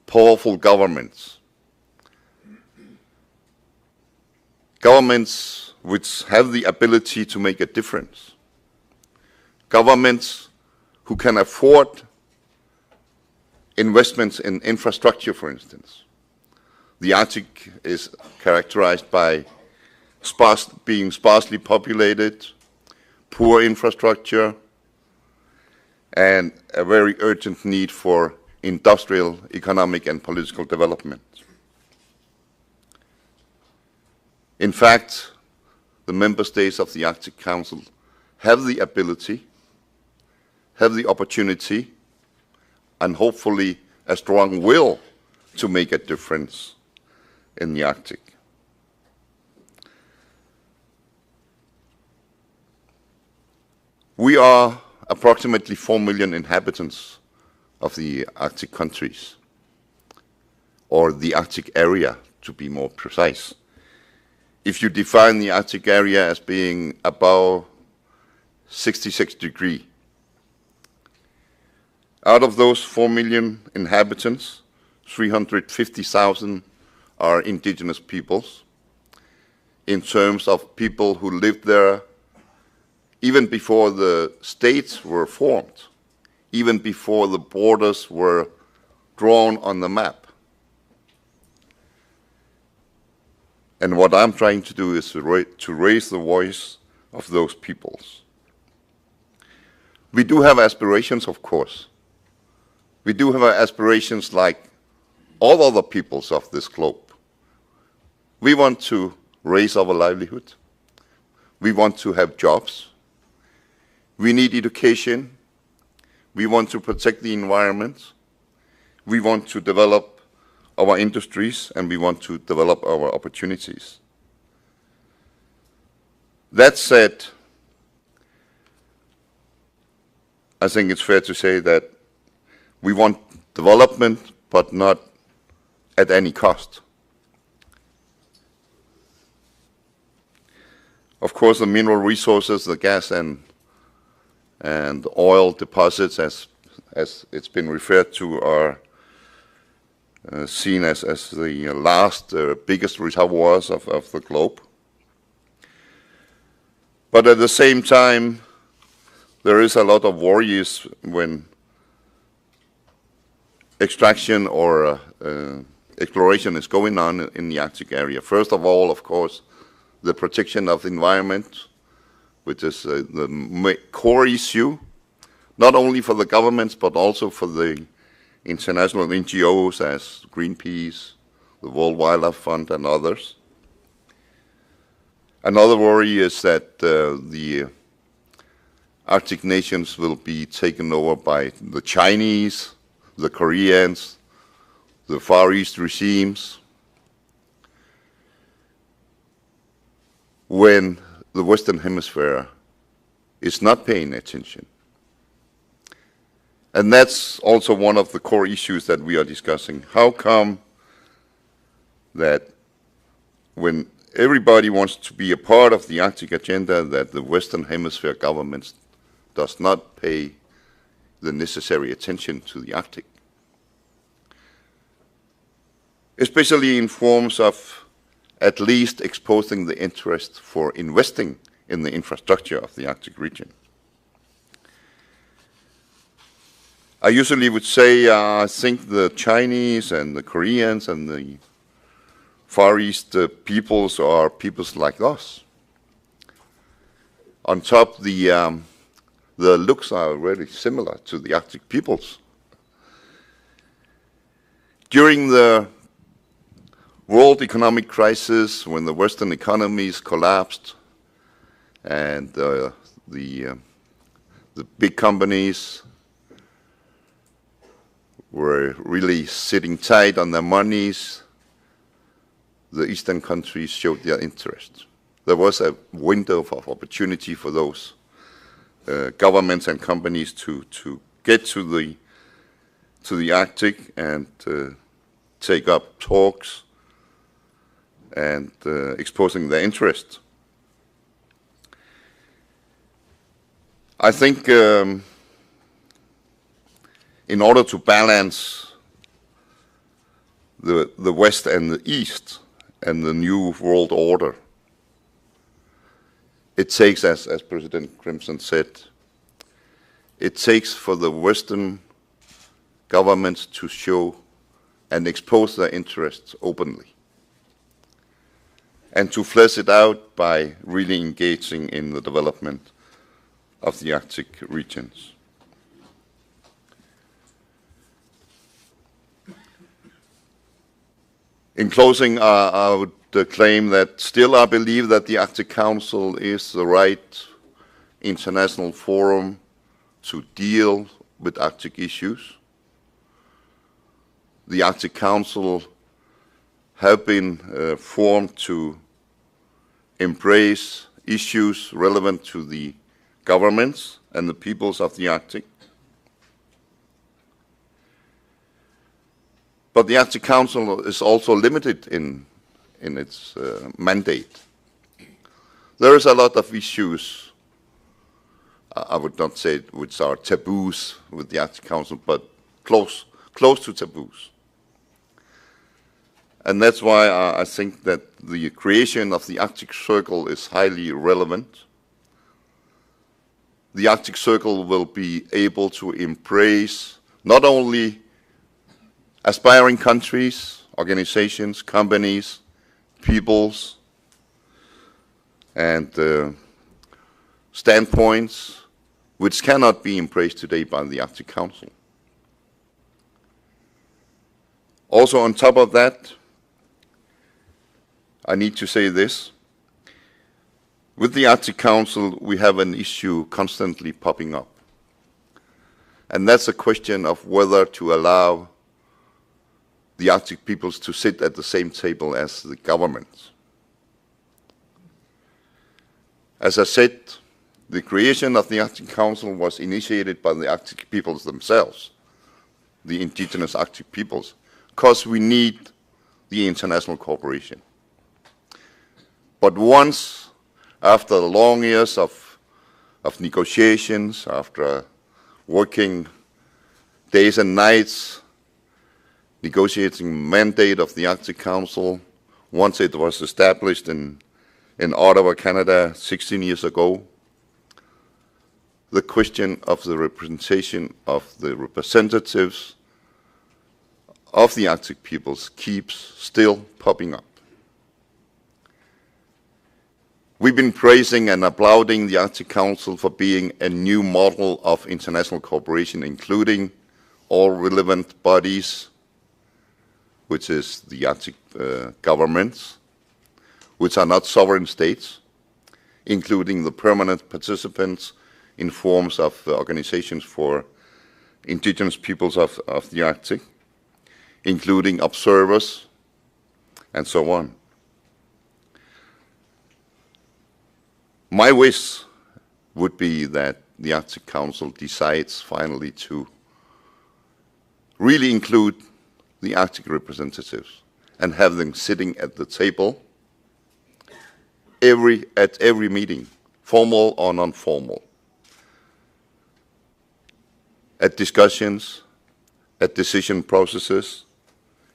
powerful governments, governments which have the ability to make a difference, governments who can afford investments in infrastructure, for instance. The Arctic is characterized by being sparsely populated, poor infrastructure, and a very urgent need for industrial, economic, and political development. In fact, the member states of the Arctic Council have the ability, have the opportunity, and hopefully a strong will to make a difference in the Arctic. We are approximately 4 million inhabitants of the Arctic countries, or the Arctic area, to be more precise. If you define the Arctic area as being above 66 degrees, out of those 4 million inhabitants, 350,000 are indigenous peoples, in terms of people who lived there even before the states were formed, even before the borders were drawn on the map. And what I'm trying to do is to raise the voice of those peoples. We do have aspirations, of course. We do have aspirations like all other peoples of this globe. We want to raise our livelihood. We want to have jobs. We need education. We want to protect the environment. We want to develop our industries, and we want to develop our opportunities. That said, I think it's fair to say that we want development, but not at any cost. Of course, the mineral resources, the gas and oil deposits, as it's been referred to, are seen as the last biggest reservoirs of the globe. But at the same time, there is a lot of worries when extraction or exploration is going on in the Arctic area. First of all, of course, the protection of the environment, which is the core issue, not only for the governments, but also for the international NGOs as Greenpeace, the World Wildlife Fund, and others. Another worry is that the Arctic nations will be taken over by the Chinese, the Koreans, the Far East regimes, when the Western Hemisphere is not paying attention. And that's also one of the core issues that we are discussing. How come that when everybody wants to be a part of the Arctic agenda, that the Western Hemisphere governments does not pay the necessary attention to the Arctic? Especially in forms of at least exposing the interest for investing in the infrastructure of the Arctic region. I usually would say I think the Chinese and the Koreans and the Far East peoples are peoples like us. On top, the looks are really similar to the Arctic peoples. During the world economic crisis, when the Western economies collapsed and the big companies were really sitting tight on their monies, the Eastern countries showed their interest. There was a window of opportunity for those governments and companies to get to the Arctic and take up talks and exposing their interest. I think in order to balance the West and the East and the new world order, it takes, as President Crimson said, it takes for the Western governments to show and expose their interests openly, and to flesh it out by really engaging in the development of the Arctic regions. In closing, I would claim that still I believe that the Arctic Council is the right international forum to deal with Arctic issues. The Arctic Council have been formed to embrace issues relevant to the governments and the peoples of the Arctic. But the Arctic Council is also limited in its mandate. There is a lot of issues, I would not say which are taboos with the Arctic Council, but close to taboos. And that's why I think that the creation of the Arctic Circle is highly relevant. The Arctic Circle will be able to embrace not only aspiring countries, organizations, companies, peoples, and standpoints which cannot be embraced today by the Arctic Council. Also, on top of that, I need to say this. With the Arctic Council, we have an issue constantly popping up. And that's a question of whether to allow the Arctic peoples to sit at the same table as the governments. As I said, the creation of the Arctic Council was initiated by the Arctic peoples themselves, the indigenous Arctic peoples, because we need the international cooperation. But once After long years of negotiations, after working days and nights, negotiating mandate of the Arctic Council, once it was established in Ottawa, Canada, 16 years ago, the question of the representation of the representatives of the Arctic peoples keeps still popping up. We've been praising and applauding the Arctic Council for being a new model of international cooperation, including all relevant bodies, which is the Arctic governments, which are not sovereign states, including the permanent participants in forms of organizations for indigenous peoples of the Arctic, including observers, and so on. My wish would be that the Arctic Council decides finally to really include the Arctic representatives and have them sitting at the table at every meeting, formal or non-formal, at discussions, at decision processes.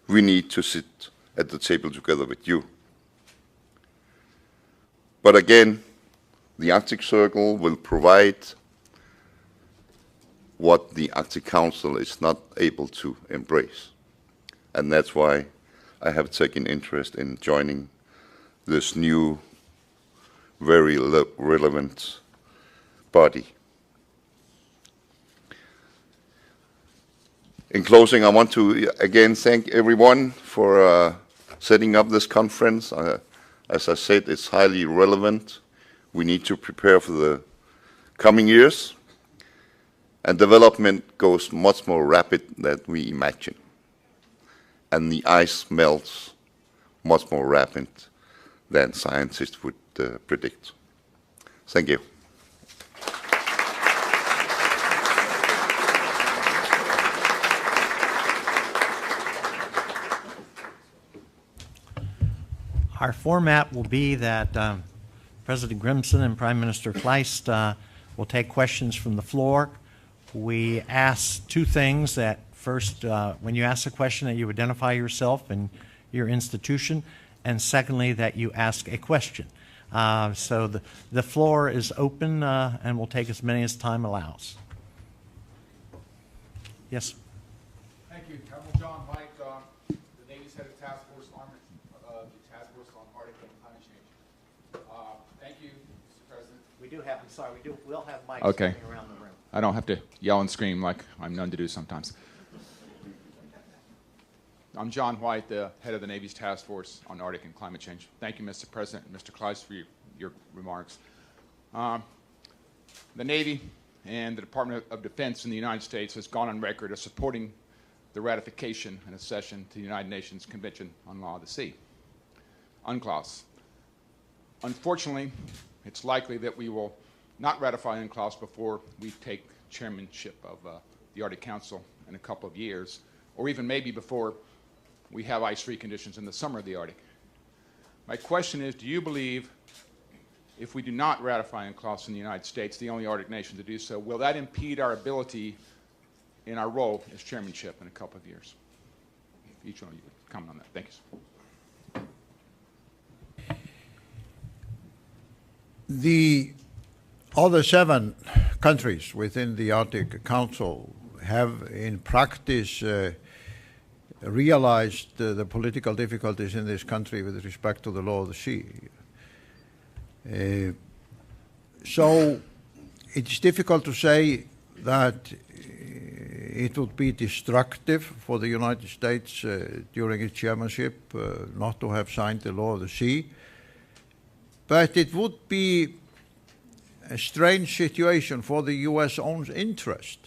We need to sit at the table together with you. But again, the Arctic Circle will provide what the Arctic Council is not able to embrace. And that's why I have taken interest in joining this new, very relevant body. In closing, I want to again thank everyone for setting up this conference. As I said, it's highly relevant. We need to prepare for the coming years, and development goes much more rapid than we imagine. And the ice melts much more rapid than scientists would predict. Thank you. Our format will be that President Grimson and Prime Minister Kleist will take questions from the floor. We ask two things: that first, when you ask a question, that you identify yourself and your institution, and secondly, that you ask a question. So the floor is open, and we'll take as many as time allows. Yes. Thank you. Admiral John White, the Navy's head of Task Force on Arctic and Climate Change. Thank you, Mr. President. We do have. I'm sorry. We'll have mics Okay. going around the room. I don't have to yell and scream like I'm known to do sometimes. I'm John White, the head of the Navy's Task Force on Arctic and Climate Change. Thank you, Mr. President and Mr. Kleist, for your remarks. The Navy and the Department of Defense in the United States has gone on record as supporting the ratification and accession to the United Nations Convention on Law of the Sea, UNCLOS. Unfortunately, it's likely that we will not ratify UNCLOS before we take chairmanship of the Arctic Council in a couple of years, or even maybe before we have ice-free conditions in the summer of the Arctic. My question is, do you believe if we do not ratify UNCLOS in the United States, the only Arctic nation to do so, will that impede our ability in our role as chairmanship in a couple of years? Each one of you would comment on that. Thank you. The other 7 countries within the Arctic Council have in practice realized the political difficulties in this country with respect to the law of the sea. So it's difficult to say that it would be destructive for the United States during its chairmanship not to have signed the law of the sea. But it would be a strange situation for the U.S. own interest.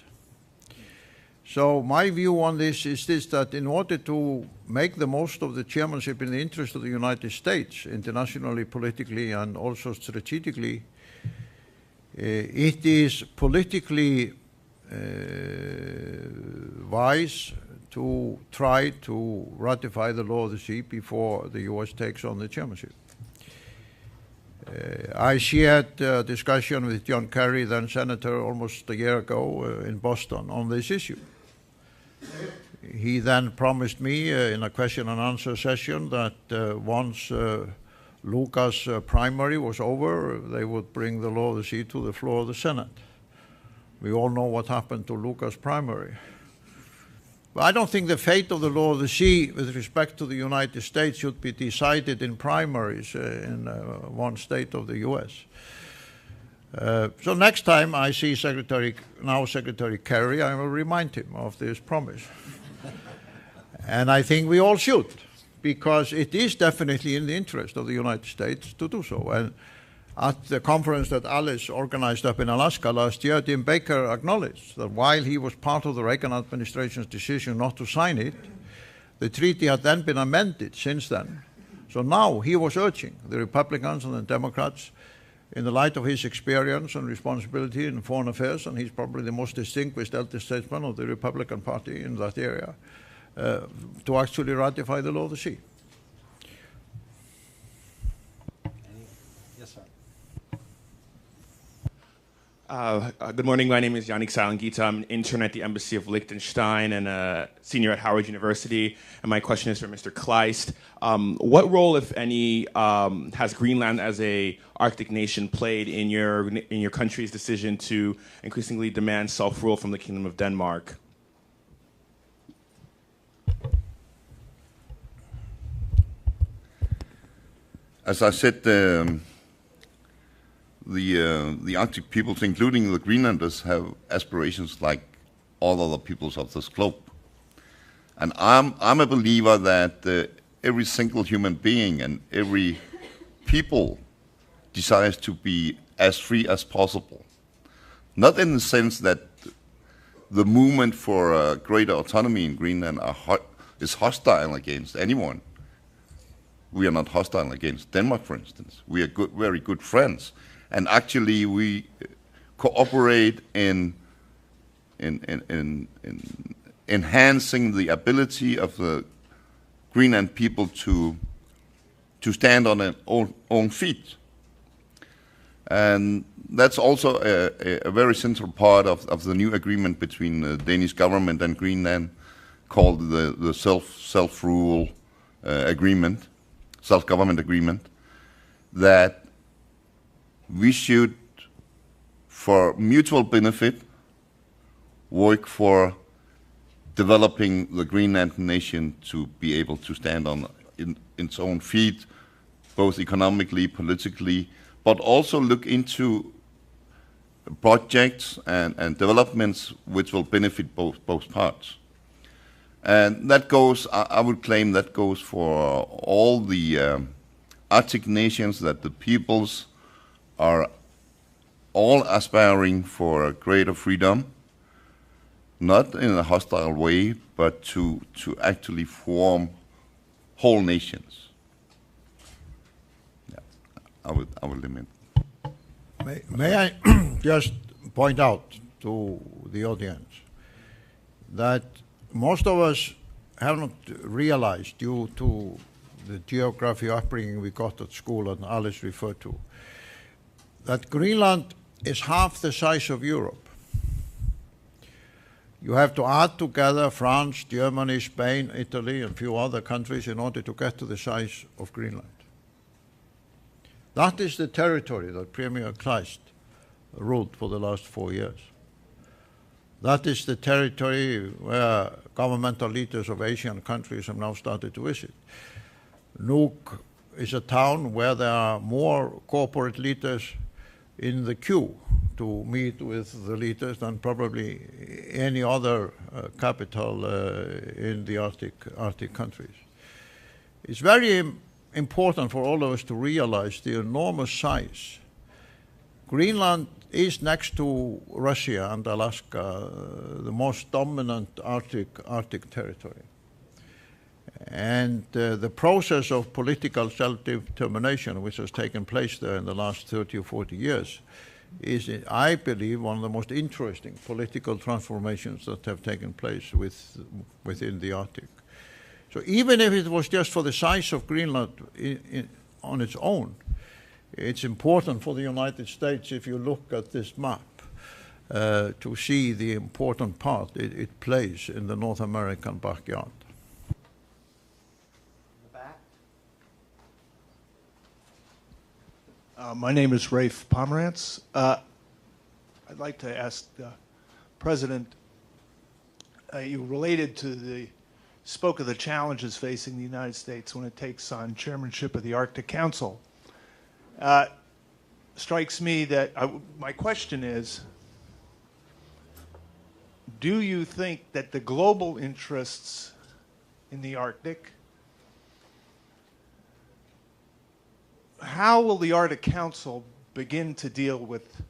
So my view on this is this, that in order to make the most of the chairmanship in the interest of the United States, internationally, politically, and also strategically, it is politically wise to try to ratify the law of the sea before the U.S. takes on the chairmanship. I shared a discussion with John Kerry, then Senator, almost a year ago in Boston on this issue. He then promised me in a question and answer session that once Lucas' primary was over, they would bring the law of the sea to the floor of the Senate. We all know what happened to Lucas' primary. But I don't think the fate of the law of the sea with respect to the United States should be decided in primaries in one state of the U.S. So next time I see Secretary Kerry, I will remind him of this promise. And I think we all should, because it is definitely in the interest of the United States to do so. And at the conference that Alice organized up in Alaska last year, Tim Baker acknowledged that while he was part of the Reagan administration's decision not to sign it, the treaty had then been amended since then. So now he was urging the Republicans and the Democrats, in the light of his experience and responsibility in foreign affairs, and he's probably the most distinguished elder statesman of the Republican Party in that area, to actually ratify the law of the sea. Yes, sir. Good morning. My name is Yannick Salangita. I'm an intern at the Embassy of Liechtenstein and a senior at Howard University. And my question is for Mr. Kleist. What role, if any, has Greenland as a Arctic nation played in your country's decision to increasingly demand self-rule from the Kingdom of Denmark? As I said, the Arctic peoples, including the Greenlanders, have aspirations like all other peoples of this globe. And I'm a believer that every single human being and every people desires to be as free as possible. Not in the sense that the movement for greater autonomy in Greenland is hostile against anyone. We are not hostile against Denmark, for instance. We are very good friends. And actually, we cooperate in enhancing the ability of the Greenland people to stand on their own feet. And that's also a very central part of the new agreement between the Danish government and Greenland, called the self-rule agreement, self-government agreement, that we should, for mutual benefit, work for developing the Greenland nation to be able to stand on its own feet, both economically, politically, but also look into projects and developments which will benefit both parts. And that goes, I would claim that goes for all the Arctic nations, that the peoples are all aspiring for a greater freedom, not in a hostile way, but to actually form whole nations. Yeah, I would limit. May I just point out to the audience that most of us have not realized, due to the geography upbringing we got at school and Alice referred to, that Greenland is half the size of Europe. You have to add together France, Germany, Spain, Italy, and a few other countries in order to get to the size of Greenland. That is the territory that Premier Kleist ruled for the last 4 years. That is the territory where governmental leaders of Asian countries have now started to visit. Nuuk is a town where there are more corporate leaders in the queue to meet with the leaders than probably any other capital in the Arctic countries. It's very important for all of us to realize the enormous size. Greenland is, next to Russia and Alaska, the most dominant Arctic territory. And the process of political self-determination, which has taken place there in the last 30 or 40 years, is, I believe, one of the most interesting political transformations that have taken place within the Arctic. So even if it was just for the size of Greenland on its own, it's important for the United States, if you look at this map, to see the important part it plays in the North American backyard. My name is Rafe Pomerantz. I'd like to ask the President, you spoke of the challenges facing the United States when it takes on chairmanship of the Arctic Council. Strikes me that, my question is, do you think that the global interests in the Arctic, how will the Arctic Council begin to deal with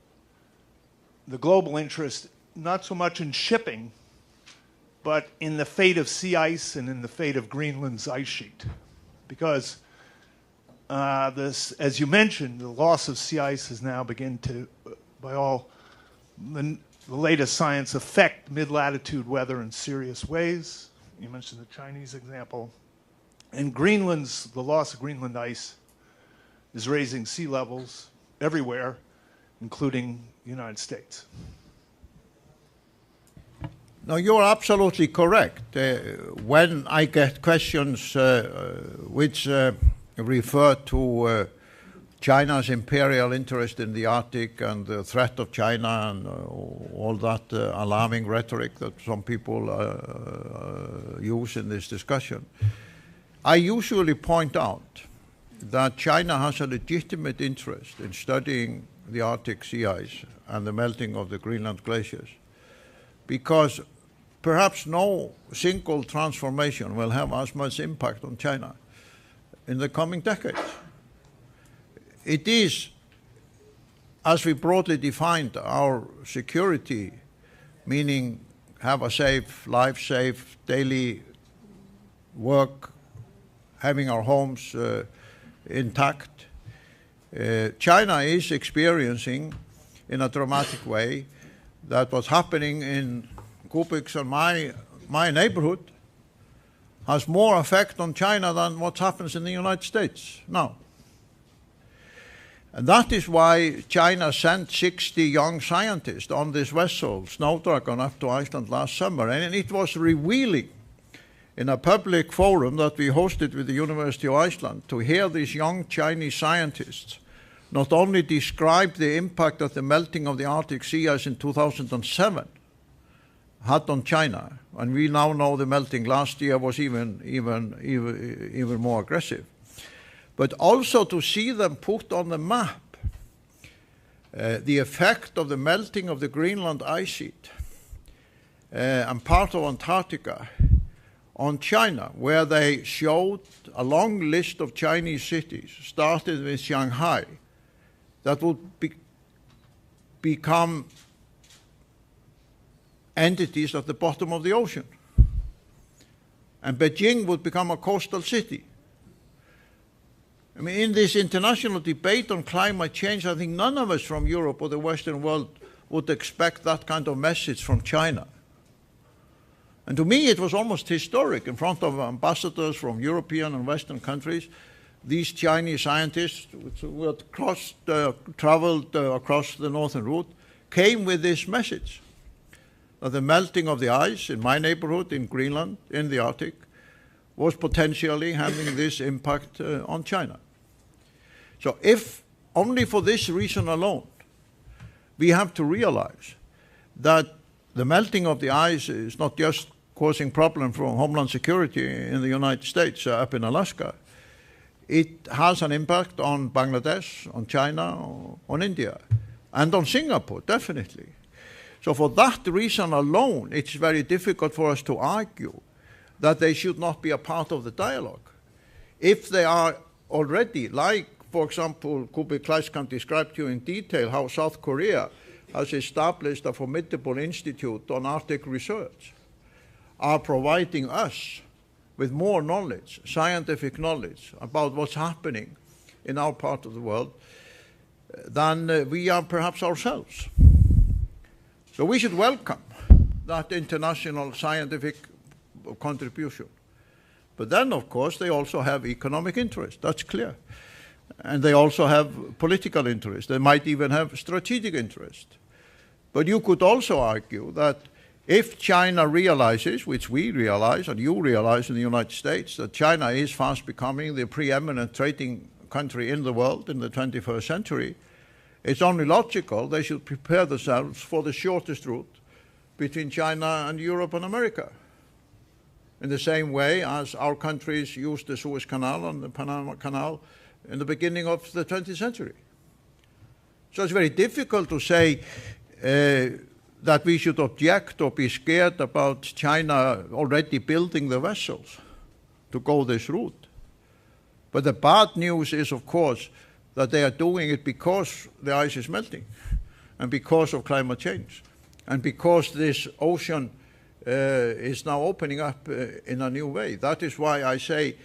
the global interest, not so much in shipping, but in the fate of sea ice and in the fate of Greenland's ice sheet? Because as you mentioned, the loss of sea ice has now begun to, by all the latest science, affect mid-latitude weather in serious ways. You mentioned the Chinese example. And the loss of Greenland ice is raising sea levels everywhere, including the United States. No, you're absolutely correct. When I get questions which refer to China's imperial interest in the Arctic and the threat of China and all that alarming rhetoric that some people use in this discussion, I usually point out that China has a legitimate interest in studying the Arctic sea ice and the melting of the Greenland glaciers, because perhaps no single transformation will have as much impact on China in the coming decades. It is, as we broadly defined our security, meaning have a safe, life-safe, daily work, having our homes intact. China is experiencing in a dramatic way that what's happening in Kubix and my neighborhood has more effect on China than what happens in the United States now. And that is why China sent 60 young scientists on this vessel, Snowdragon, up to Iceland last summer. And it was revealing in a public forum that we hosted with the University of Iceland to hear these young Chinese scientists not only describe the impact that the melting of the Arctic sea ice in 2007 had on China, and we now know the melting last year was even more aggressive, but also to see them put on the map the effect of the melting of the Greenland ice sheet and part of Antarctica on China, where they showed a long list of Chinese cities, started with Shanghai, that would become entities at the bottom of the ocean. And Beijing would become a coastal city. I mean, in this international debate on climate change, I think none of us from Europe or the Western world would expect that kind of message from China. And to me, it was almost historic. In front of ambassadors from European and Western countries, these Chinese scientists who had traveled across the northern route came with this message that the melting of the ice in my neighborhood in Greenland, in the Arctic, was potentially having this impact on China. So if only for this reason alone, we have to realize that the melting of the ice is not just causing problems for homeland security in the United States up in Alaska. It has an impact on Bangladesh, on China, on India, and on Singapore, definitely. So for that reason alone, it's very difficult for us to argue that they should not be a part of the dialogue. If they are already, like, for example, Kubi Kleiskamp described to you in detail how South Korea has established a formidable institute on Arctic research, are providing us with more knowledge, scientific knowledge, about what's happening in our part of the world than we are perhaps ourselves. So we should welcome that international scientific contribution. But then, of course, they also have economic interest. That's clear. and they also have political interest. They might even have strategic interest. But you could also argue that if China realizes, which we realize and you realize in the United States, that China is fast becoming the preeminent trading country in the world in the 21st century, it's only logical they should prepare themselves for the shortest route between China and Europe and America. In the same way as our countries used the Suez Canal and the Panama Canal in the beginning of the 20th century. So it's very difficult to say that we should object or be scared about China already building the vessels to go this route. But the bad news is, of course, that they are doing it because the ice is melting and because of climate change and because this ocean is now opening up in a new way. That is why I say,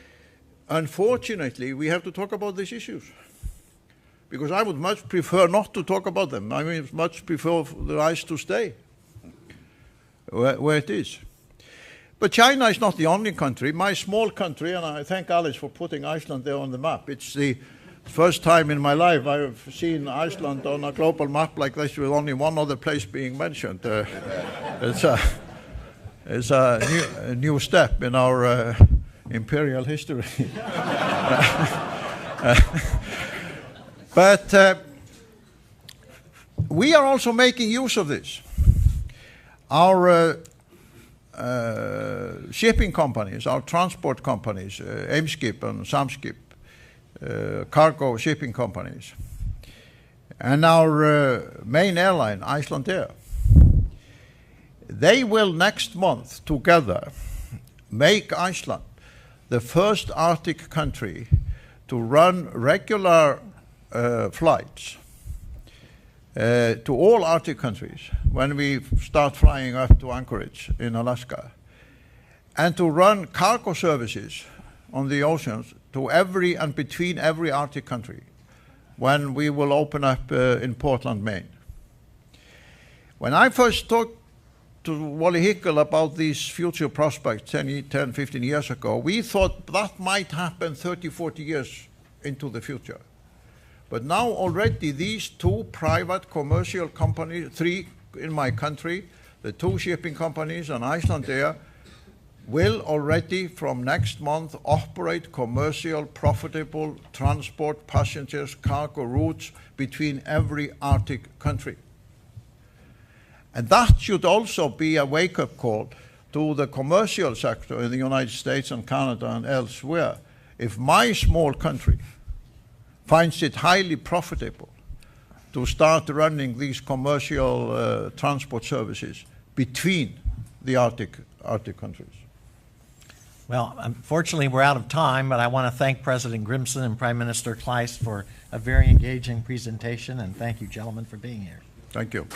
unfortunately, we have to talk about these issues. Because I would much prefer not to talk about them. I mean, much prefer the ice to stay where it is. But China is not the only country. My small country, and I thank Alice for putting Iceland there on the map. It's the first time in my life I've seen Iceland on a global map like this with only one other place being mentioned. It's a new step in our imperial history. But we are also making use of this. Our shipping companies, our transport companies, Eimskip and Samskip, cargo shipping companies, and our main airline, Icelandair, they will next month together make Iceland the first Arctic country to run regular flights to all Arctic countries when we start flying up to Anchorage in Alaska, and to run cargo services on the oceans to every and between every Arctic country when we will open up in Portland, Maine. When I first talked to Wally Hickel about these future prospects 10, 15 years ago, we thought that might happen 30, 40 years into the future. But now already these two private commercial companies, three in my country, the two shipping companies and Icelandair, will already from next month operate commercial, profitable transport passengers, cargo routes between every Arctic country. And that should also be a wake-up call to the commercial sector in the United States and Canada and elsewhere. If my small country finds it highly profitable to start running these commercial transport services between the Arctic countries. Well, unfortunately, we're out of time, but I want to thank President Grimson and Prime Minister Kleist for a very engaging presentation, and thank you, gentlemen, for being here. Thank you.